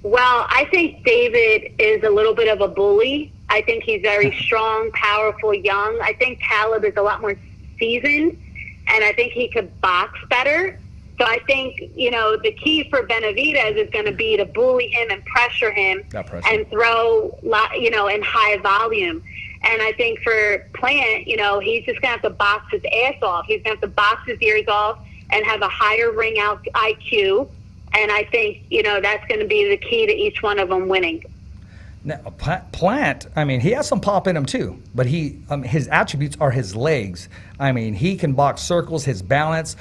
[SPEAKER 6] Well, I think David is a little bit of a bully. I think he's very strong, powerful, young. I think Talib is a lot more seasoned, and I think he could box better. So I think, you know, the key for Benavidez is going to be to bully him and pressure him and throw, you know, in high volume. And I think for Plant, you know, he's just going to have to box his ass off. He's going to have to box his ears off and have a higher ring out IQ. And I think, you know, that's going to be the key to each one of them winning.
[SPEAKER 4] Now, Plant, I mean, he has some pop in him too, but his attributes are his legs. I mean, he can box circles, his balance.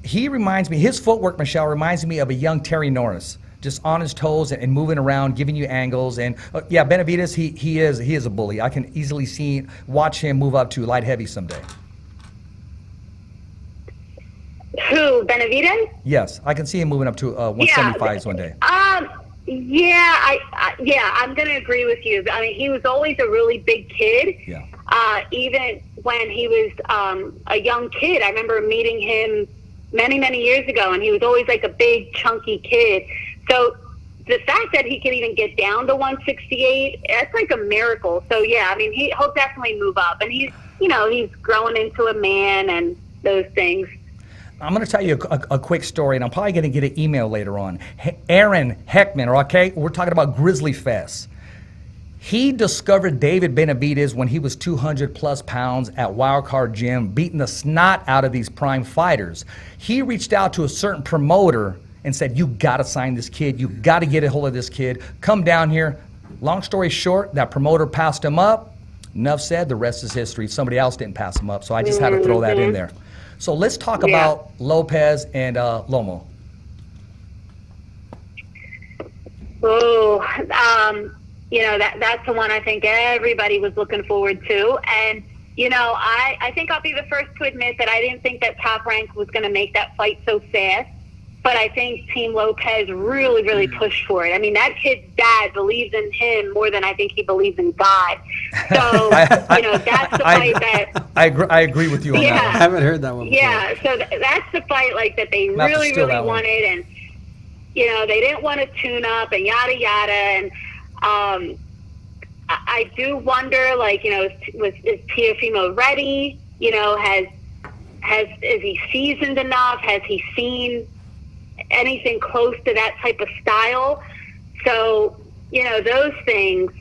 [SPEAKER 4] He reminds me, his footwork, Michelle, reminds me of a young Terry Norris, just on his toes and moving around, giving you angles. And Benavidez, he is a bully. I can easily watch him move up to light heavy someday.
[SPEAKER 6] Who, Benavidez?
[SPEAKER 4] Yes, I can see him moving up to 175s one day.
[SPEAKER 6] I'm going to agree with you. I mean, he was always a really big kid.
[SPEAKER 4] Yeah.
[SPEAKER 6] Even when he was a young kid, I remember meeting him many, many years ago, and he was always like a big, chunky kid. So the fact that he can even get down to 168, that's like a miracle. So, I mean, he'll definitely move up. And he's growing into a man and those things.
[SPEAKER 4] I'm going to tell you a quick story, and I'm probably going to get an email later on. Aaron Heckman, okay? We're talking about Grizzly Fest. He discovered David Benavidez when he was 200-plus pounds at Wildcard Gym, beating the snot out of these prime fighters. He reached out to a certain promoter and said, you got to sign this kid. You got to get a hold of this kid. Come down here. Long story short, that promoter passed him up. Enough said, the rest is history. Somebody else didn't pass him up, so I just had to throw that in there. So let's talk about Lopez and Lomo.
[SPEAKER 6] Oh, you know, that's the one I think everybody was looking forward to. And, you know, I think I'll be the first to admit that I didn't think that Top Rank was going to make that fight so fast. But I think Team Lopez really, really pushed for it. I mean, that kid's dad believes in him more than I think he believes in God. So, you know, that's the fight that...
[SPEAKER 4] I agree with you on that one.
[SPEAKER 5] I haven't heard that one before.
[SPEAKER 6] Yeah, so that's the fight, like, that they really, really wanted. And, you know, they didn't want to tune up and yada, yada. And I do wonder, like, you know, is Teofimo ready? You know, is he seasoned enough? Has he seen anything close to that type of style? So, you know, those things,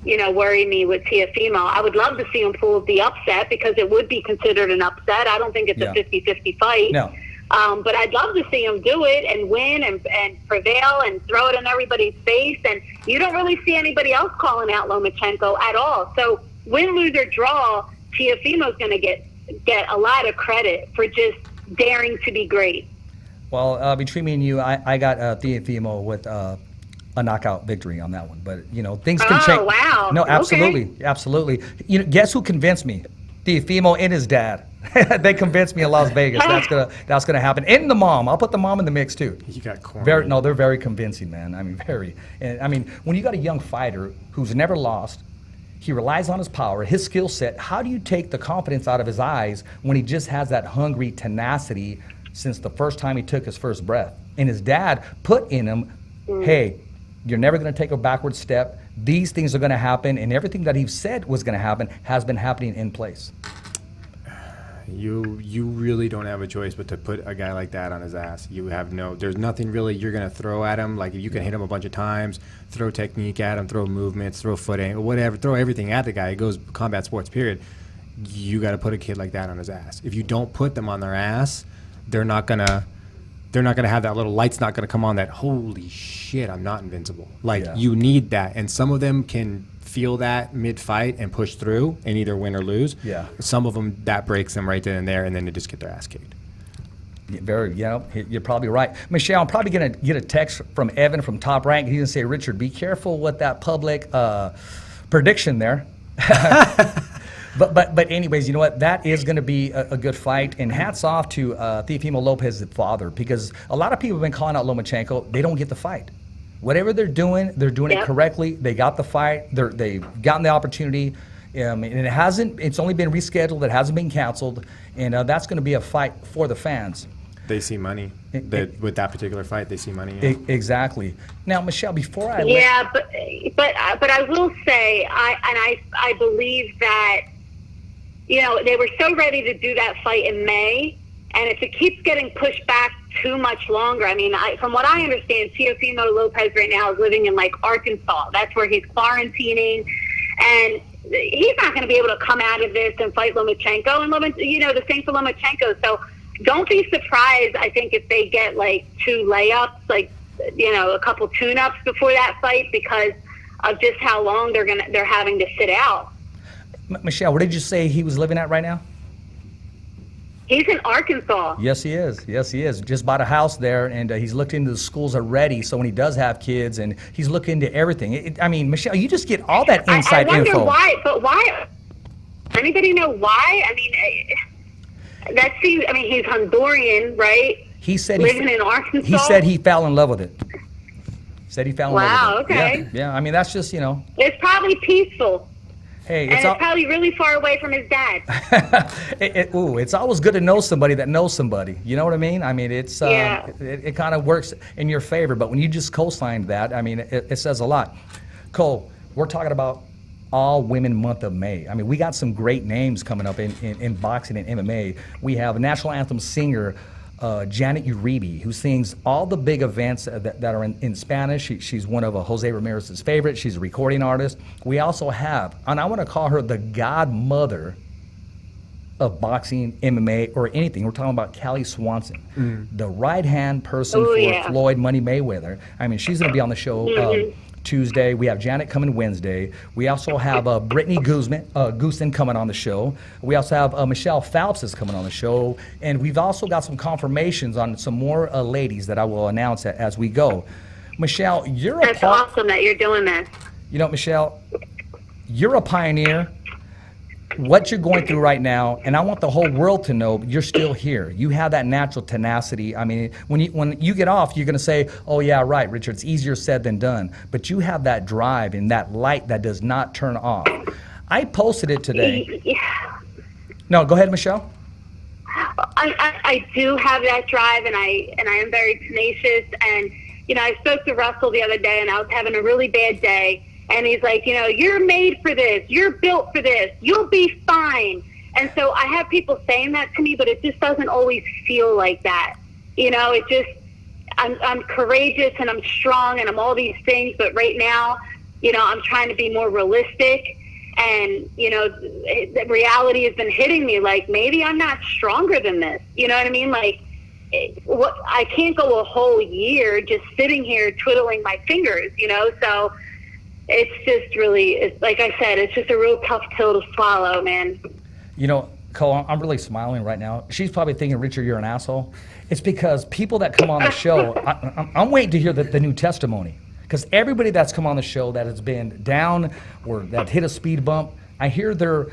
[SPEAKER 6] you know, worry me with Teofimo. I would love to see him pull the upset because it would be considered an upset. I don't think it's a 50-50 fight.
[SPEAKER 4] No.
[SPEAKER 6] But I'd love to see him do it and win and prevail and throw it in everybody's face. And you don't really see anybody else calling out Lomachenko at all. So win, lose, or draw, Teofimo's going to get a lot of credit for just daring to be great.
[SPEAKER 4] Well, between me and you, I got Teofimo with a knockout victory on that one. But, you know, things can change.
[SPEAKER 6] Oh, wow.
[SPEAKER 4] No, absolutely. Okay. Absolutely. You know, guess who convinced me? Teofimo and his dad. They convinced me in Las Vegas. That's gonna happen. And the mom. I'll put the mom in the mix, too.
[SPEAKER 5] You got cornered.
[SPEAKER 4] They're very convincing, man. I mean, very. And, I mean, when you got a young fighter who's never lost, he relies on his power, his skill set. How do you take the confidence out of his eyes when he just has that hungry tenacity since the first time he took his first breath? And his dad put in him, hey, you're never going to take a backward step. These things are going to happen, and everything that he said was going to happen has been happening in place.
[SPEAKER 5] You really don't have a choice but to put a guy like that on his ass. There's nothing really you're going to throw at him. Like, you can hit him a bunch of times, throw technique at him, throw movements, throw footing, whatever, throw everything at the guy. It goes combat sports, period. you got to put a kid like that on his ass. If you don't put them on their ass, they're not gonna have that little light's not gonna come on that, holy shit, I'm not invincible. Like, you need that. And some of them can feel that mid-fight and push through and either win or lose. Yeah. Some of them, that breaks them right then and there, and then they just get their ass kicked.
[SPEAKER 4] You're probably right. Michelle, I'm probably going to get a text from Evan from Top Rank. He's going to say, Richard, be careful with that public prediction there. But anyways, you know what? That is going to be a good fight. And hats off to Teofimo Lopez's father, because a lot of people have been calling out Lomachenko. They don't get the fight. Whatever they're doing it correctly. They got the fight. They've gotten the opportunity. And it's only been rescheduled. It hasn't been canceled. And that's going to be a fight for the fans.
[SPEAKER 5] They see money. With that particular fight, they see money.
[SPEAKER 4] Exactly. Now, Michelle, before I
[SPEAKER 6] but I will say, I believe that, they were so ready to do that fight in May, and if it keeps getting pushed back too much longer, I mean, from what I understand, Teofimo Lopez right now is living in Arkansas. That's where he's quarantining, and he's not going to be able to come out of this and fight Lomachenko, and the same for Lomachenko. So don't be surprised, I think, if they get 2 layups, a couple tune-ups before that fight, because of just how long they're having to sit out.
[SPEAKER 4] Michelle, where did you say he was living at right now?
[SPEAKER 6] He's in Arkansas.
[SPEAKER 4] Yes, he is. Just bought a house there, and he's looked into the schools already. So when he does have kids, and he's looking into everything. Michelle, you just get all that inside info.
[SPEAKER 6] I wonder why, but why? Anybody know why? I mean, that seems. I mean, he's Honduran, right?
[SPEAKER 4] He said
[SPEAKER 6] living in Arkansas.
[SPEAKER 4] He said he fell in love with it.
[SPEAKER 6] Wow. Okay.
[SPEAKER 4] Yeah. I mean, that's just
[SPEAKER 6] It's probably peaceful.
[SPEAKER 4] Hey,
[SPEAKER 6] it's probably really far away from his dad.
[SPEAKER 4] It's always good to know somebody that knows somebody. You know what I mean? I mean, it's it kind of works in your favor. But when you just co-signed that, I mean, it says a lot. Cole, we're talking about All Women Month of May. I mean, we got some great names coming up in boxing and MMA. We have a national anthem singer, Janet Uribe, who sings all the big events that are in Spanish. She's one of Jose Ramirez's favorites. She's a recording artist. We also have, and I want to call her the godmother of boxing, MMA, or anything. We're talking about Callie Swanson, the right-hand person for Floyd Money Mayweather. I mean, she's going to be on the show Tuesday. We have Janet coming Wednesday. We also have Brittany Goosen coming on the show. We also have Michelle Phelps is coming on the show. And we've also got some confirmations on some more ladies that I will announce as we go. Michelle,
[SPEAKER 6] That's awesome that you're doing this.
[SPEAKER 4] Michelle, you're a pioneer. What you're going through right now, and I want the whole world to know you're still here. You have that natural tenacity. I mean, when you get off, you're going to say, oh, yeah, right, Richard, it's easier said than done. But you have that drive and that light that does not turn off. I posted it today. No, go ahead, Michelle.
[SPEAKER 6] I do have that drive, and I am very tenacious. And, I spoke to Russell the other day, and I was having a really bad day. And he's like, you're made for this. You're built for this. You'll be fine. And so I have people saying that to me, but it just doesn't always feel like that. It just, I'm courageous and I'm strong and I'm all these things. But right now, I'm trying to be more realistic. And, the reality has been hitting me like, maybe I'm not stronger than this. You know what I mean? I can't go a whole year just sitting here twiddling my fingers, so it's just really, like I said, it's just a real tough pill to swallow, man.
[SPEAKER 4] Cole, I'm really smiling right now. She's probably thinking, Richard, you're an asshole. It's because people that come on the show, I'm waiting to hear the new testimony. Because everybody that's come on the show that has been down or that hit a speed bump, I hear their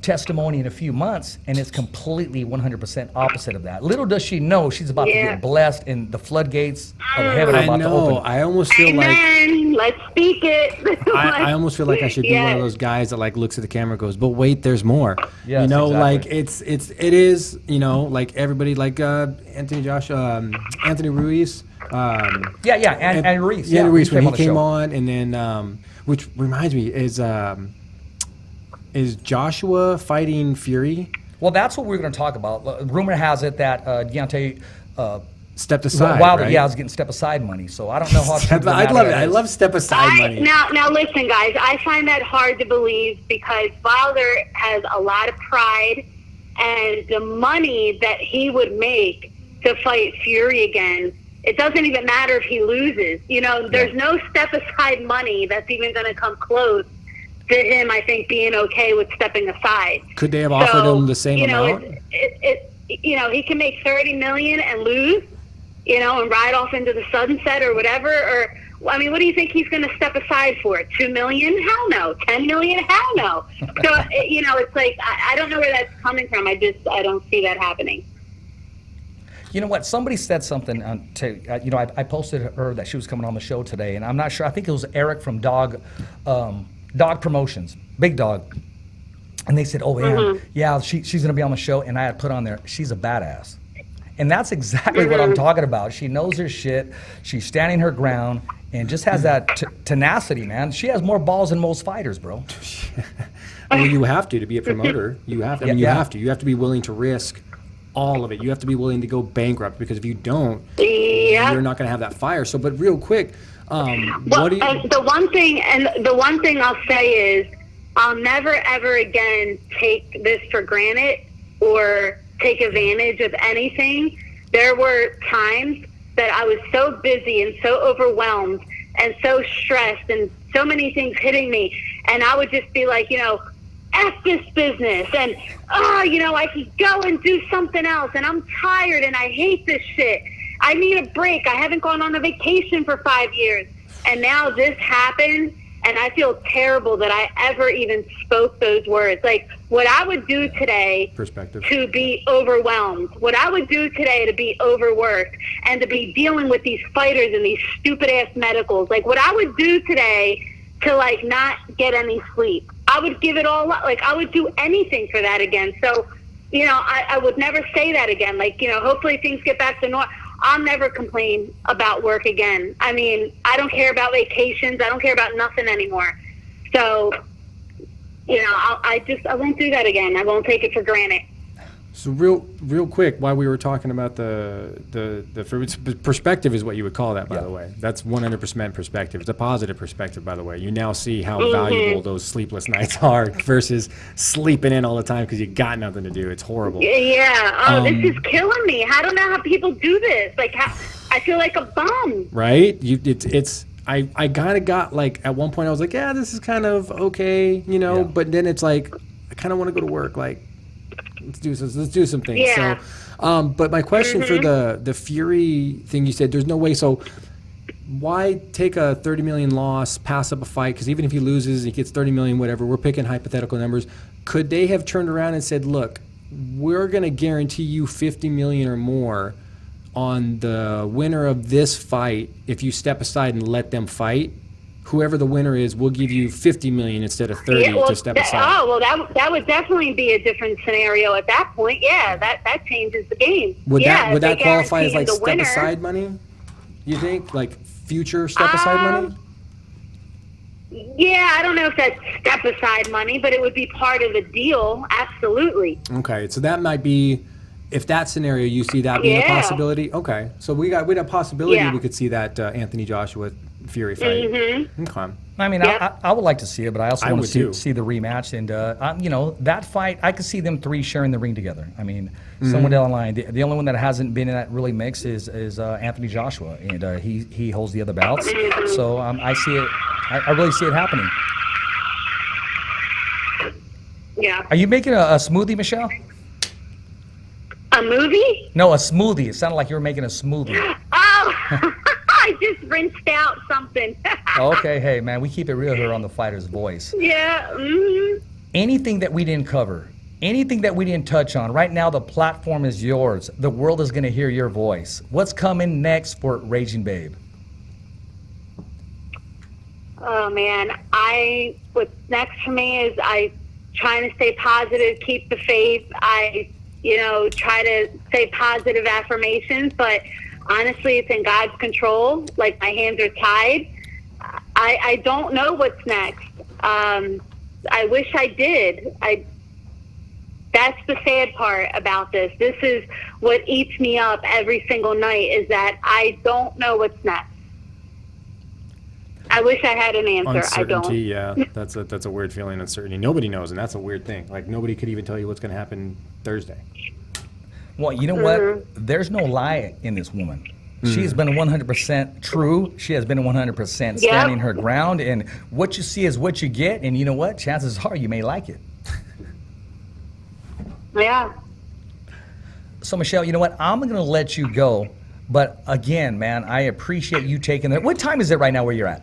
[SPEAKER 4] testimony in a few months, and it's completely 100% opposite of that. Little does she know she's about to get blessed, and the floodgates of heaven are about to open.
[SPEAKER 5] I almost feel
[SPEAKER 6] let's speak it.
[SPEAKER 5] I almost feel like I should be one of those guys that looks at the camera and goes, but wait, there's more.
[SPEAKER 4] Yes, exactly.
[SPEAKER 5] It is everybody Anthony Ruiz.
[SPEAKER 4] And Ruiz.
[SPEAKER 5] Yeah, Ruiz when he came on, and then which reminds me is Joshua fighting Fury?
[SPEAKER 4] Well, that's what we're going to talk about. Rumor has it that Deontay
[SPEAKER 5] stepped aside.
[SPEAKER 4] While
[SPEAKER 5] right?
[SPEAKER 4] Yeah, I was getting step aside money, so I don't know how.
[SPEAKER 5] I love it. I love step aside money.
[SPEAKER 6] Now listen, guys. I find that hard to believe because Wilder has a lot of pride, and the money that he would make to fight Fury again, it doesn't even matter if he loses. You know, there's no step aside money that's even going to come close to him, I think, being okay with stepping aside.
[SPEAKER 5] Could they have offered him the same amount?
[SPEAKER 6] He can make $30 million and lose, and ride off into the sunset or whatever. Or, I mean, what do you think he's going to step aside for? $2 million? Hell no. $10 million? Hell no. So, it's like, I don't know where that's coming from. I don't see that happening.
[SPEAKER 4] You know what? Somebody said something I posted her that she was coming on the show today, and I'm not sure. I think it was Eric from Dog Promotions, Big Dog. And they said, she's going to be on the show. And I had put on there, she's a badass. And that's exactly what I'm talking about. She knows her shit. She's standing her ground and just has that tenacity, man. She has more balls than most fighters, bro.
[SPEAKER 5] Well, you have to be a promoter. You have to. You have to. You have to be willing to risk all of it. You have to be willing to go bankrupt, because if you don't, you're not going to have that fire. So, but real quick, what do you?
[SPEAKER 6] The one thing I'll say is, I'll never ever again take this for granted or take advantage of anything. There were times that I was so busy and so overwhelmed and so stressed and so many things hitting me, and I would just be like, F this business, and I could go and do something else, and I'm tired and I hate this shit. I need a break. I haven't gone on a vacation for 5 years, and now this happened, and I feel terrible that I ever even spoke those words. Like, what I would do today to be overwhelmed, what I would do today to be overworked, and to be dealing with these fighters and these stupid-ass medicals, like what I would do today to, like, not get any sleep. I would give it all up. Like, I would do anything for that again. So, I would never say that again. Like, hopefully things get back to normal. I'll never complain about work again. I mean, I don't care about vacations. I don't care about nothing anymore. So, I won't do that again. I won't take it for granted.
[SPEAKER 5] So real quick, while we were talking about the perspective is what you would call that, by the way. That's 100% perspective. It's a positive perspective, by the way. You now see how valuable those sleepless nights are versus sleeping in all the time because you got nothing to do. It's horrible.
[SPEAKER 6] Yeah. This is killing me. I don't know how people do this. Like, I feel like a bum.
[SPEAKER 5] Right? I kind of got, like, at one point I was like, yeah, this is kind of okay, but then it's like, I kind of want to go to work, like, let's do some things.
[SPEAKER 6] Yeah.
[SPEAKER 5] So, but my question for the Fury thing, you said there's no way. So why take a 30 million loss, pass up a fight? Because even if he loses, he gets 30 million, whatever. We're picking hypothetical numbers. Could they have turned around and said, look, we're going to guarantee you 50 million or more on the winner of this fight if you step aside and let them fight? Whoever the winner is, we'll give you 50 million instead of 30 to step aside.
[SPEAKER 6] That would definitely be a different scenario at that point. Yeah, that changes the game.
[SPEAKER 5] Would that qualify as like step aside money? You think, like future step aside money?
[SPEAKER 6] Yeah, I don't know if that's step aside money, but it would be part of the deal. Absolutely.
[SPEAKER 5] Okay, so that might be, if that scenario you see that being a possibility. Okay, so we got a possibility we could see that Anthony Joshua Fury fight. Okay.
[SPEAKER 4] I mean, I would like to see it, but I also want to see the rematch. And, that fight, I could see them three sharing the ring together. I mean, somewhere down the line. The only one that hasn't been in that really mix is Anthony Joshua, and he holds the other belts. So I see it. I really see it happening.
[SPEAKER 6] Yeah.
[SPEAKER 4] Are you making a smoothie, Michelle?
[SPEAKER 6] A movie?
[SPEAKER 4] No, a smoothie. It sounded like you were making a smoothie.
[SPEAKER 6] Oh, I just rinsed out something.
[SPEAKER 4] Okay, hey, man, we keep it real here on The Fighter's Voice.
[SPEAKER 6] Yeah.
[SPEAKER 4] Anything that we didn't cover, anything that we didn't touch on, right now the platform is yours. The world is going to hear your voice. What's coming next for Raging Babe?
[SPEAKER 6] Oh, man. What's next for me is trying to stay positive, keep the faith. Try to say positive affirmations, but honestly, it's in God's control. Like, my hands are tied. I don't know what's next. I wish I did. That's the sad part about this. This is what eats me up every single night, is that I don't know what's next. I wish I had an answer.
[SPEAKER 5] Uncertainty,
[SPEAKER 6] I don't.
[SPEAKER 5] yeah. That's a weird feeling, uncertainty. Nobody knows, and that's a weird thing. Like, nobody could even tell you what's going to happen Thursday.
[SPEAKER 4] Well, you know what? There's no lie in this woman. She's been 100% true. She has been 100% standing her ground. And what you see is what you get. And you know what? Chances are you may like it.
[SPEAKER 6] Yeah.
[SPEAKER 4] So, Michelle, you know what? I'm going to let you go. But again, man, I appreciate you taking it. What time is it right now where you're at?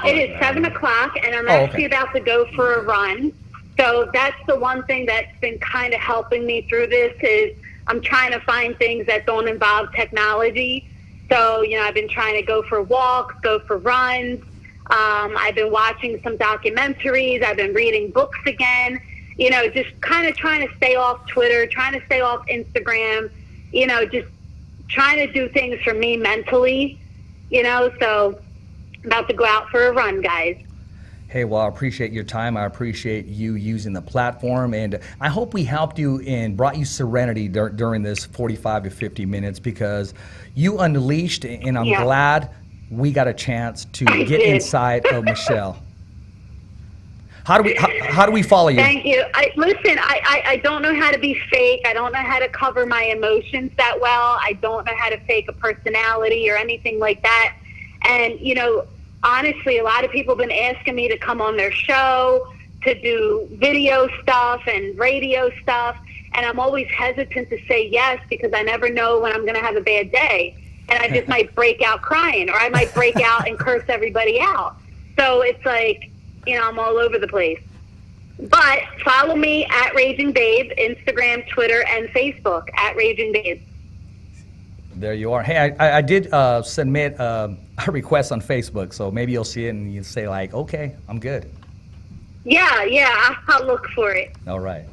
[SPEAKER 6] It is 7 o'clock, and I'm actually about to go for a run. So that's the one thing that's been kind of helping me through this, is I'm trying to find things that don't involve technology. So, you know, I've been trying to go for walks, go for runs. I've been watching some documentaries. I've been reading books again. You know, just kind of trying to stay off Twitter, trying to stay off Instagram, you know, just trying to do things for me mentally, you know. So I'm about to go out for a run, guys.
[SPEAKER 4] Hey, well, I appreciate your time. I appreciate you using the platform. And I hope we helped you and brought you serenity during this 45 to 50 minutes, because you unleashed, and I'm glad we got a chance to get inside of Michelle. How do we follow you?
[SPEAKER 6] Thank you. I don't know how to be fake. I don't know how to cover my emotions that well. I don't know how to fake a personality or anything like that. And, you know, honestly, a lot of people have been asking me to come on their show, to do video stuff and radio stuff. And I'm always hesitant to say yes, because I never know when I'm going to have a bad day. And I just might break out crying, or I might break out and curse everybody out. So it's like, you know, I'm all over the place. But follow me at Raging Babe, Instagram, Twitter, and Facebook at Raging Babe.
[SPEAKER 4] There you are. Hey, I did submit a request on Facebook, so maybe you'll see it and you say like, okay, I'm good.
[SPEAKER 6] Yeah, I'll look for it.
[SPEAKER 4] All right.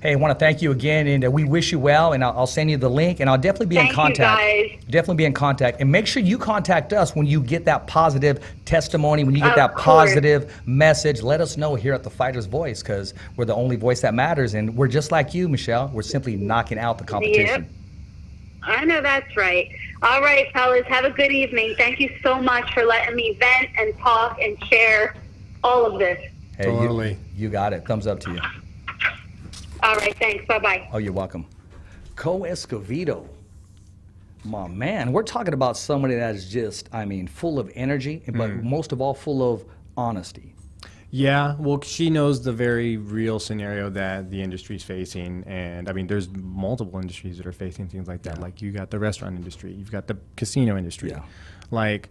[SPEAKER 4] Hey, I want to thank you again, and we wish you well, and I'll send you the link, and I'll definitely be in contact.
[SPEAKER 6] You guys.
[SPEAKER 4] Definitely be in contact, and make sure you contact us when you get that positive testimony, when you get that positive message. Let us know here at the Fighter's Voice, because we're the only voice that matters, and we're just like you, Michelle. We're simply knocking out the competition.
[SPEAKER 6] Yep. I know that's right. All right, fellas, have a good evening. Thank you so much for letting me vent and talk and share all of this.
[SPEAKER 4] Hey,
[SPEAKER 5] totally.
[SPEAKER 4] You got it. Thumbs up to you.
[SPEAKER 6] All right, thanks. Bye-bye.
[SPEAKER 4] Oh, you're welcome. ESCOVEDO. My man, we're talking about somebody that is just, I mean, full of energy, but most of all, full of honesty.
[SPEAKER 5] Yeah, well, she knows the very real scenario that the industry's facing. And, I mean, there's multiple industries that are facing things like that. Yeah. Like, you got the restaurant industry. You've got the casino industry. Yeah. Like,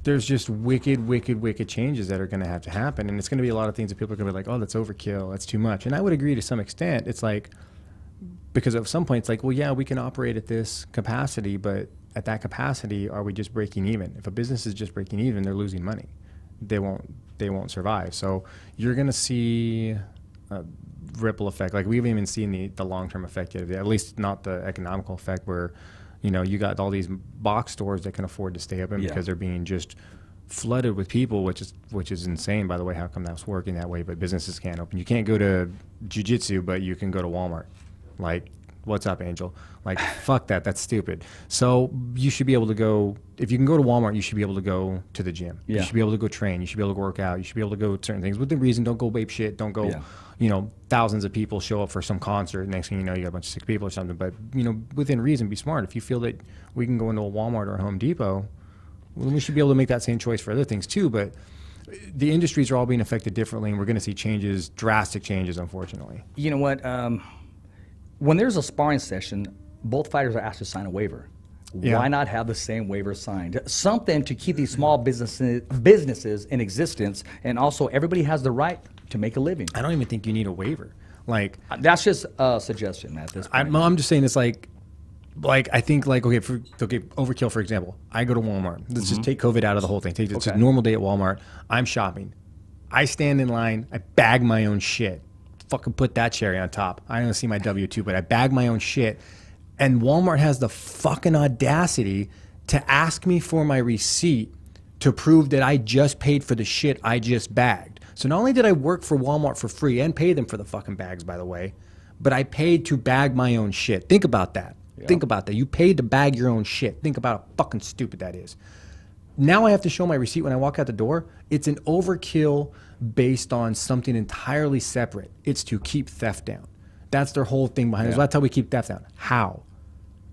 [SPEAKER 5] there's just wicked changes that are going to have to happen. And it's going to be a lot of things that people are going to be like, oh, that's overkill. That's too much. And I would agree to some extent. It's like, because at some point, it's like, well, yeah, we can operate at this capacity, but at that capacity, are we just breaking even? If a business is just breaking even, they're losing money. They won't survive. So you're going to see a ripple effect. Like, we haven't even seen the long-term effect yet, at least not the economical effect where, you know, you got all these box stores that can afford to stay open because they're being just flooded with people, which is insane, by the way. How come that's working that way? But businesses can't open. You can't go to jiu-jitsu, but you can go to Walmart. Like, what's up, Angel? Like, fuck that. That's stupid. So you should be able to go. If you can go to Walmart, you should be able to go to the gym. Yeah. You should be able to go train. You should be able to work out. You should be able to go to certain things within reason. Don't go babe shit. Don't go. You know, thousands of people show up for some concert. Next thing you know, you got a bunch of sick people or something. But, you know, within reason, be smart. If you feel that we can go into a Walmart or a Home Depot, well, we should be able to make that same choice for other things too. But the industries are all being affected differently, and we're going to see changes, drastic changes, unfortunately.
[SPEAKER 4] You know what? When there's a sparring session, both fighters are asked to sign a waiver. Yeah. Why not have the same waiver signed? Something to keep these small businesses in existence, and also everybody has the right to make a living.
[SPEAKER 5] I don't even think you need a waiver. Like,
[SPEAKER 4] that's just a suggestion at this point.
[SPEAKER 5] I'm just saying it's like I think like okay, overkill, for example. I go to Walmart. Let's just take COVID out of the whole thing. It's a normal day at Walmart. I'm shopping. I stand in line. I bag my own shit. Fucking put that cherry on top. I don't see my W-2, but I bag my own shit. And Walmart has the fucking audacity to ask me for my receipt to prove that I just paid for the shit I just bagged. So not only did I work for Walmart for free and pay them for the fucking bags, by the way, but I paid to bag my own shit. Think about that. Yeah. Think about that. You paid to bag your own shit. Think about how fucking stupid that is. Now I have to show my receipt when I walk out the door. It's an overkill based on something entirely separate. It's to keep theft down. That's their whole thing behind it. So that's how we keep theft down. How?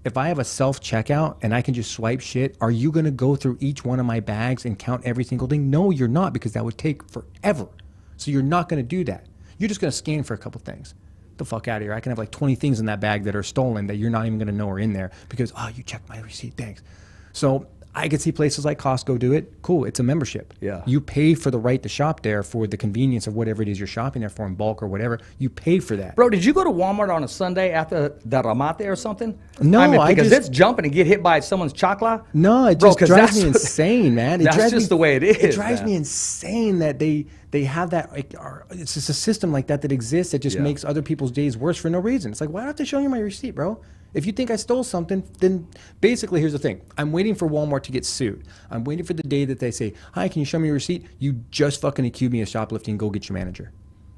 [SPEAKER 5] If I have a self-checkout and I can just swipe shit, are you going to go through each one of my bags and count every single thing? No, you're not, because that would take forever. So you're not going to do that. You're just going to scan for a couple things. The fuck out of here. I can have like 20 things in that bag that are stolen that you're not even going to know are in there because, oh, you checked my receipt, thanks. So I could see places like Costco do it. Cool, it's a membership.
[SPEAKER 4] Yeah.
[SPEAKER 5] You pay for the right to shop there for the convenience of whatever it is you're shopping there for in bulk or whatever. You pay for that.
[SPEAKER 4] Bro, did you go to Walmart on a Sunday after the Ramate or something?
[SPEAKER 5] No,
[SPEAKER 4] I mean, because it's jumping and get hit by someone's chocolate.
[SPEAKER 5] No, it just drives me insane, man.
[SPEAKER 4] That's just the way it is.
[SPEAKER 5] It drives me insane that they have that. Like, it's just a system like that exists that just makes other people's days worse for no reason. It's like, why do I have to show you my receipt, bro? If you think I stole something, then basically here's the thing. I'm waiting for Walmart to get sued. I'm waiting for the day that they say, hi, can you show me your receipt? You just fucking accused me of shoplifting. Go get your manager.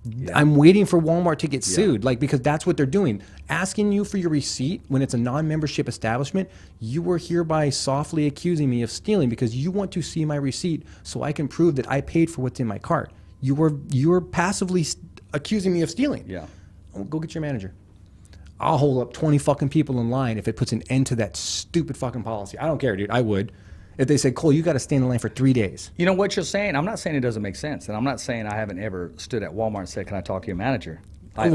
[SPEAKER 5] Yeah. I'm waiting for Walmart to get sued, like, because that's what they're doing. Asking you for your receipt when it's a non-membership establishment, you are hereby softly accusing me of stealing because you want to see my receipt so I can prove that I paid for what's in my cart. You're passively accusing me of stealing.
[SPEAKER 4] Yeah.
[SPEAKER 5] Go get your manager. I'll hold up 20 fucking people in line if it puts an end to that stupid fucking policy. I don't care, dude. I would. If they said, Cole, you got to stand in line for 3 days.
[SPEAKER 4] You know what you're saying? I'm not saying it doesn't make sense. And I'm not saying I haven't ever stood at Walmart and said, can I talk to your manager?
[SPEAKER 5] But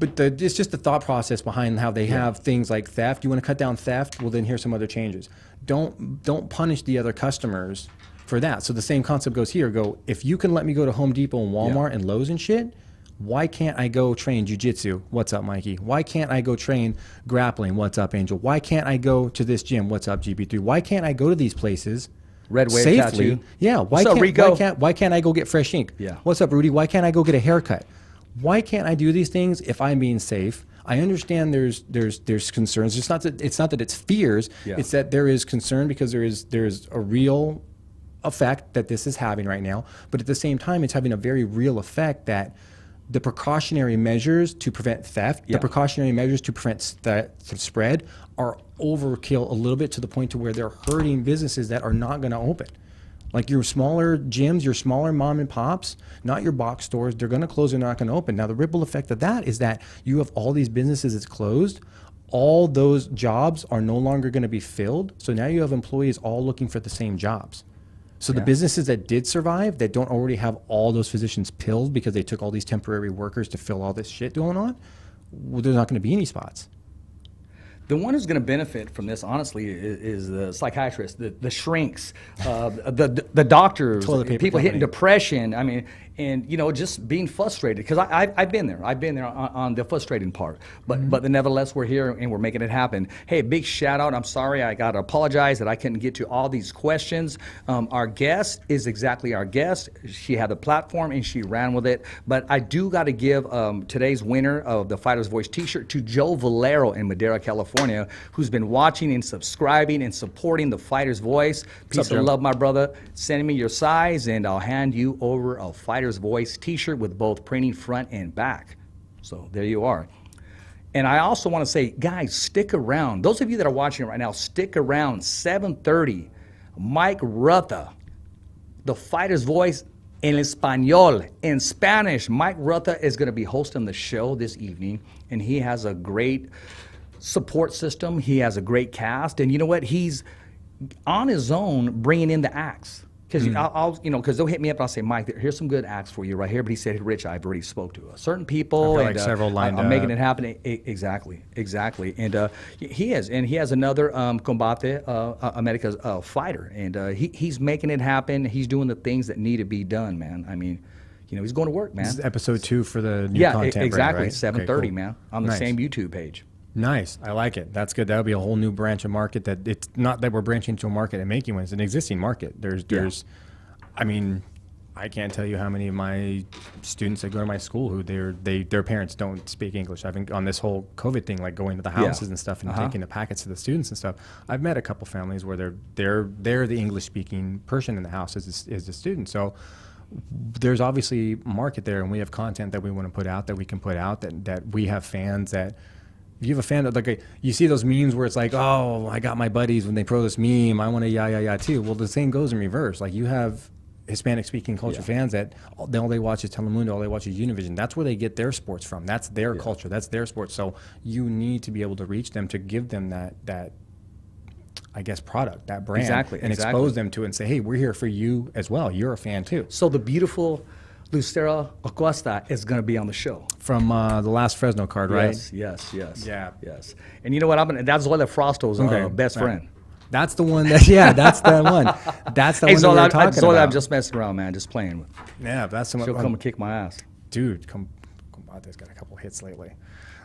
[SPEAKER 5] it's just the thought process behind how they have things like theft. You want to cut down theft? Well, then here's some other changes. Don't punish the other customers for that. So the same concept goes here. If you can let me go to Home Depot and Walmart and Lowe's and shit, why can't I go train jiu-jitsu? What's up, Mikey? Why can't I go train grappling? What's up, Angel? Why can't I go to this gym? What's up, GB3? Why can't I go to these places
[SPEAKER 4] Red Wave
[SPEAKER 5] safely?
[SPEAKER 4] Tattoo.
[SPEAKER 5] Yeah. Why can't I go get fresh ink?
[SPEAKER 4] Yeah.
[SPEAKER 5] What's up, Rudy? Why can't I go get a haircut? Why can't I do these things if I'm being safe? I understand there's concerns. It's not that it's fears. Yeah. It's that there is concern because there's a real effect that this is having right now. But at the same time, it's having a very real effect that the precautionary measures to prevent theft, the precautionary measures to prevent the spread are overkill a little bit to the point to where they're hurting businesses that are not going to open. Like your smaller gyms, your smaller mom and pops, not your box stores, they're going to close, they're not going to open. Now the ripple effect of that is that you have all these businesses that's closed, all those jobs are no longer going to be filled. So now you have employees all looking for the same jobs. So the businesses that did survive, that don't already have all those positions filled because they took all these temporary workers to fill all this shit going on, well, there's not going to be any spots.
[SPEAKER 4] The one who's going to benefit from this, honestly, is the psychiatrists, the shrinks, the doctors, people hitting depression. I mean, and just being frustrated because I've been there. I've been there on the frustrating part. But nevertheless, we're here and we're making it happen. Hey, big shout out. I'm sorry, I got to apologize that I couldn't get to all these questions. Our guest is exactly our guest. She had the platform and she ran with it. But I do got to give today's winner of the Fighter's Voice T-shirt to Joe Valero in Madera, California, who's been watching and subscribing and supporting the Fighter's Voice. Peace and love, my brother. Send me your size and I'll hand you over a Fighter's Voice T-shirt with both printing front and back. So there you are. And I also want to say, guys, stick around. Those of you that are watching right now, stick around. 7:30, Mike Rutha, the Fighter's Voice en español, in Spanish. Mike Rutha is going to be hosting the show this evening, and he has a great support system. He has a great cast, and you know what? He's on his own bringing in the acts. Because because they'll hit me up and I'll say, Mike, here's some good acts for you right here. But he said, Rich, I've already spoke to certain people, and
[SPEAKER 5] several lined
[SPEAKER 4] I'm making it happen. Exactly. And he has another Combate America fighter, and he's making it happen. He's doing the things that need to be done, man. I mean, he's going to work, man.
[SPEAKER 5] This is episode 2 for the new content.
[SPEAKER 4] Yeah, exactly.
[SPEAKER 5] Right?
[SPEAKER 4] 7:30,
[SPEAKER 5] okay, cool.
[SPEAKER 4] man, on the same YouTube page.
[SPEAKER 5] Nice. I like it. That's good. That'll be a whole new branch of market that it's not that we're branching into a market and making one. It's an existing market. I mean, I can't tell you how many of my students that go to my school who their parents don't speak English. I've been on this whole COVID thing, like going to the houses and stuff and taking the packets to the students and stuff. I've met a couple families where they're the English speaking person in the house as a student. So there's obviously market there, and we have content that we want to put out, that we can put out, that we have fans that. If you have a fan that, like, you see those memes where it's like, oh, I got my buddies when they pro this meme, I want to yah too. Well, the same goes in reverse. Like, you have Hispanic speaking culture fans that all they watch is Telemundo, all they watch is Univision. That's where they get their sports from. That's their culture. That's their sport. So you need to be able to reach them, to give them that I guess, product, that brand, and expose them to it and say, hey, we're here for you as well. You're a fan too.
[SPEAKER 4] So the beautiful Lucero Acosta is going to be on the show.
[SPEAKER 5] From the last Fresno card, right?
[SPEAKER 4] Yes.
[SPEAKER 5] Yeah.
[SPEAKER 4] Yes. And you know what? That's Zoila Frosto's best friend.
[SPEAKER 5] That's the one that's the one. That's the one that we're talking about.
[SPEAKER 4] I'm just messing around, man. Just playing with.
[SPEAKER 5] Yeah, that's the one.
[SPEAKER 4] She'll come and kick my ass.
[SPEAKER 5] Dude, Combate's got a couple hits lately.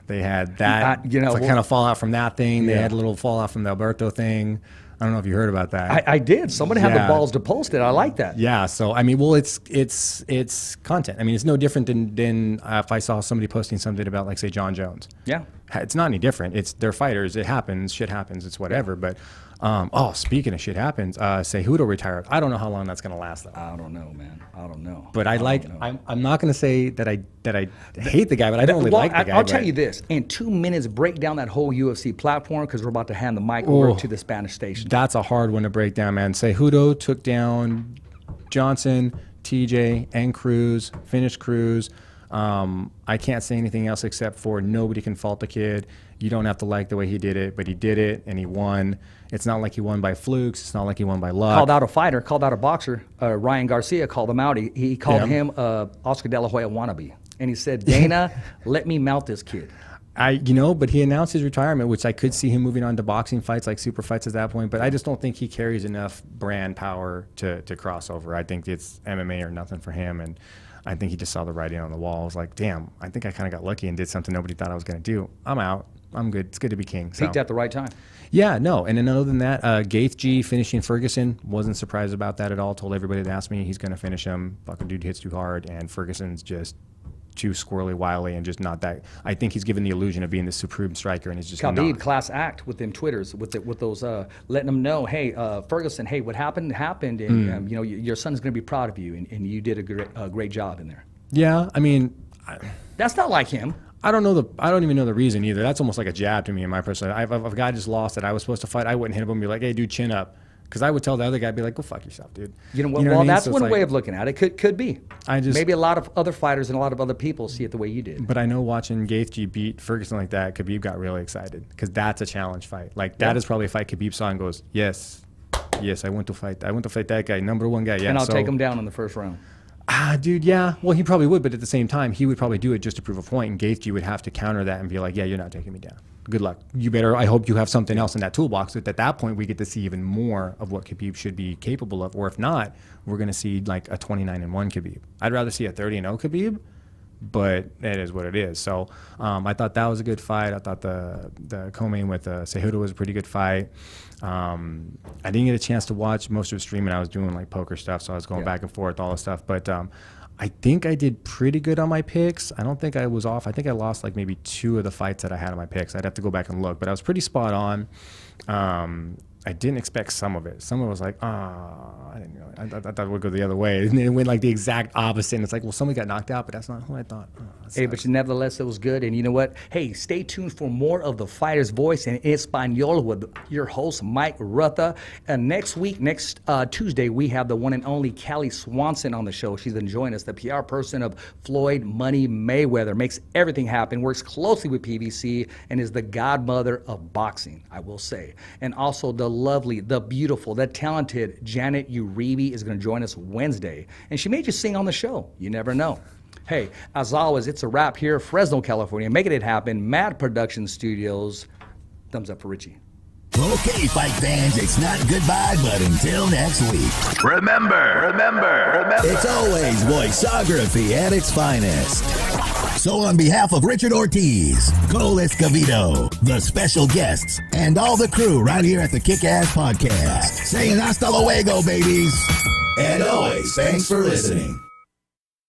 [SPEAKER 5] They had that, kind of fallout from that thing. They had a little fallout from the Alberto thing. I don't know if you heard about that.
[SPEAKER 4] I did. Somebody had the balls to post it. I like that.
[SPEAKER 5] Yeah. So I mean, well, it's content. I mean, it's no different than if I saw somebody posting something about, like, say, John Jones.
[SPEAKER 4] Yeah.
[SPEAKER 5] It's not any different. They're fighters. It happens. Shit happens. It's whatever. But speaking of shit happens, Cejudo retired. I don't know how long that's gonna last though.
[SPEAKER 4] I don't know, man. I don't know.
[SPEAKER 5] But I'm not gonna say that I hate the guy, but I don't really like the guy.
[SPEAKER 4] I'll tell you this: in 2 minutes, break down that whole UFC platform, because we're about to hand the mic over to the Spanish station.
[SPEAKER 5] That's a hard one to break down, man. Cejudo took down Johnson, TJ, and Cruz. Finished Cruz. I can't say anything else except for nobody can fault the kid. You don't have to like the way he did it, but he did it and he won. It's not like he won by flukes. It's not like he won by luck.
[SPEAKER 4] Called out a fighter, called out a boxer. Ryan Garcia called him out. He called him Oscar De La Hoya wannabe. And he said, Dana, let me mount this kid.
[SPEAKER 5] But he announced his retirement, which I could see him moving on to boxing fights, like super fights at that point. But I just don't think he carries enough brand power to cross over. I think it's MMA or nothing for him. And I think he just saw the writing on the wall. I was like, damn, I think I kind of got lucky and did something nobody thought I was going to do. I'm out. I'm good. It's good to be king.
[SPEAKER 4] Peaked at the right time.
[SPEAKER 5] Yeah, no. And then other than that, Gaethje finishing Ferguson, wasn't surprised about that at all. Told everybody that asked me, he's going to finish him. Fucking dude hits too hard, and Ferguson's just too squirrely, wily, and just not that. I think he's given the illusion of being this supreme striker, and he's just
[SPEAKER 4] Khabib
[SPEAKER 5] not.
[SPEAKER 4] Class act with them Twitters, with those letting them know, hey, Ferguson, hey, what happened, and your son's going to be proud of you, and you did a great job in there.
[SPEAKER 5] Yeah, I mean,
[SPEAKER 4] that's not like him.
[SPEAKER 5] I don't even know the reason either. That's almost like a jab to me in my personal. If a guy just lost that I was supposed to fight, I wouldn't hit him and be like, hey, dude, chin up. Because I would tell the other guy, be like, go fuck yourself, dude.
[SPEAKER 4] You know what? Well, that's so one way of looking at it. Could be. Maybe a lot of other fighters and a lot of other people see it the way you did.
[SPEAKER 5] But I know watching Gaethje beat Ferguson like that, Khabib got really excited because that's a challenge fight. Like that is probably a fight Khabib saw and goes, yes, I want to fight that guy, number one guy. Yeah,
[SPEAKER 4] and I'll take him down in the first round.
[SPEAKER 5] Dude, yeah. Well, he probably would, but at the same time, he would probably do it just to prove a point, and Gaethje would have to counter that and be like, yeah, you're not taking me down. Good luck. I hope you have something else in that toolbox. That at that point, we get to see even more of what Khabib should be capable of. Or if not, we're going to see like a 29-1 Khabib. I'd rather see a 30-0 Khabib, but it is what it is. So I thought that was a good fight. I thought the co-main with Cejudo was a pretty good fight. I didn't get a chance to watch most of the streaming. I was doing like poker stuff, so I was going back and forth, all this stuff. But I think I did pretty good on my picks. I don't think I was off. I think I lost like maybe 2 of the fights that I had on my picks. I'd have to go back and look, but I was pretty spot on. I didn't expect some of it. Some of it was like, I didn't know. I thought it would go the other way. And then it went like the exact opposite. And it's like, well, somebody got knocked out, but that's not who I thought.
[SPEAKER 4] Hey, but nevertheless, it was good. And you know what? Hey, stay tuned for more of The Fighter's Voice in Espanol with your host, Mike Rutha. And next Tuesday, we have the one and only Callie Swanson on the show. She's going to join us, the PR person of Floyd Money Mayweather. Makes everything happen, works closely with PBC, and is the godmother of boxing, I will say. And also the lovely, the beautiful, the talented Janet Uribe is going to join us Wednesday. And she may just sing on the show. You never know. Hey, as always, it's a wrap here, Fresno, California. Making it happen, Mad Production Studios. Thumbs up for Richie.
[SPEAKER 1] Okay, fight fans, it's not goodbye, but until next week.
[SPEAKER 2] Remember.
[SPEAKER 1] It's always voiceography at its finest. So on behalf of Richard Ortiz, Cole Escovedo, the special guests, and all the crew right here at the Kick-Ass Podcast, saying hasta luego, babies. And always, thanks for listening.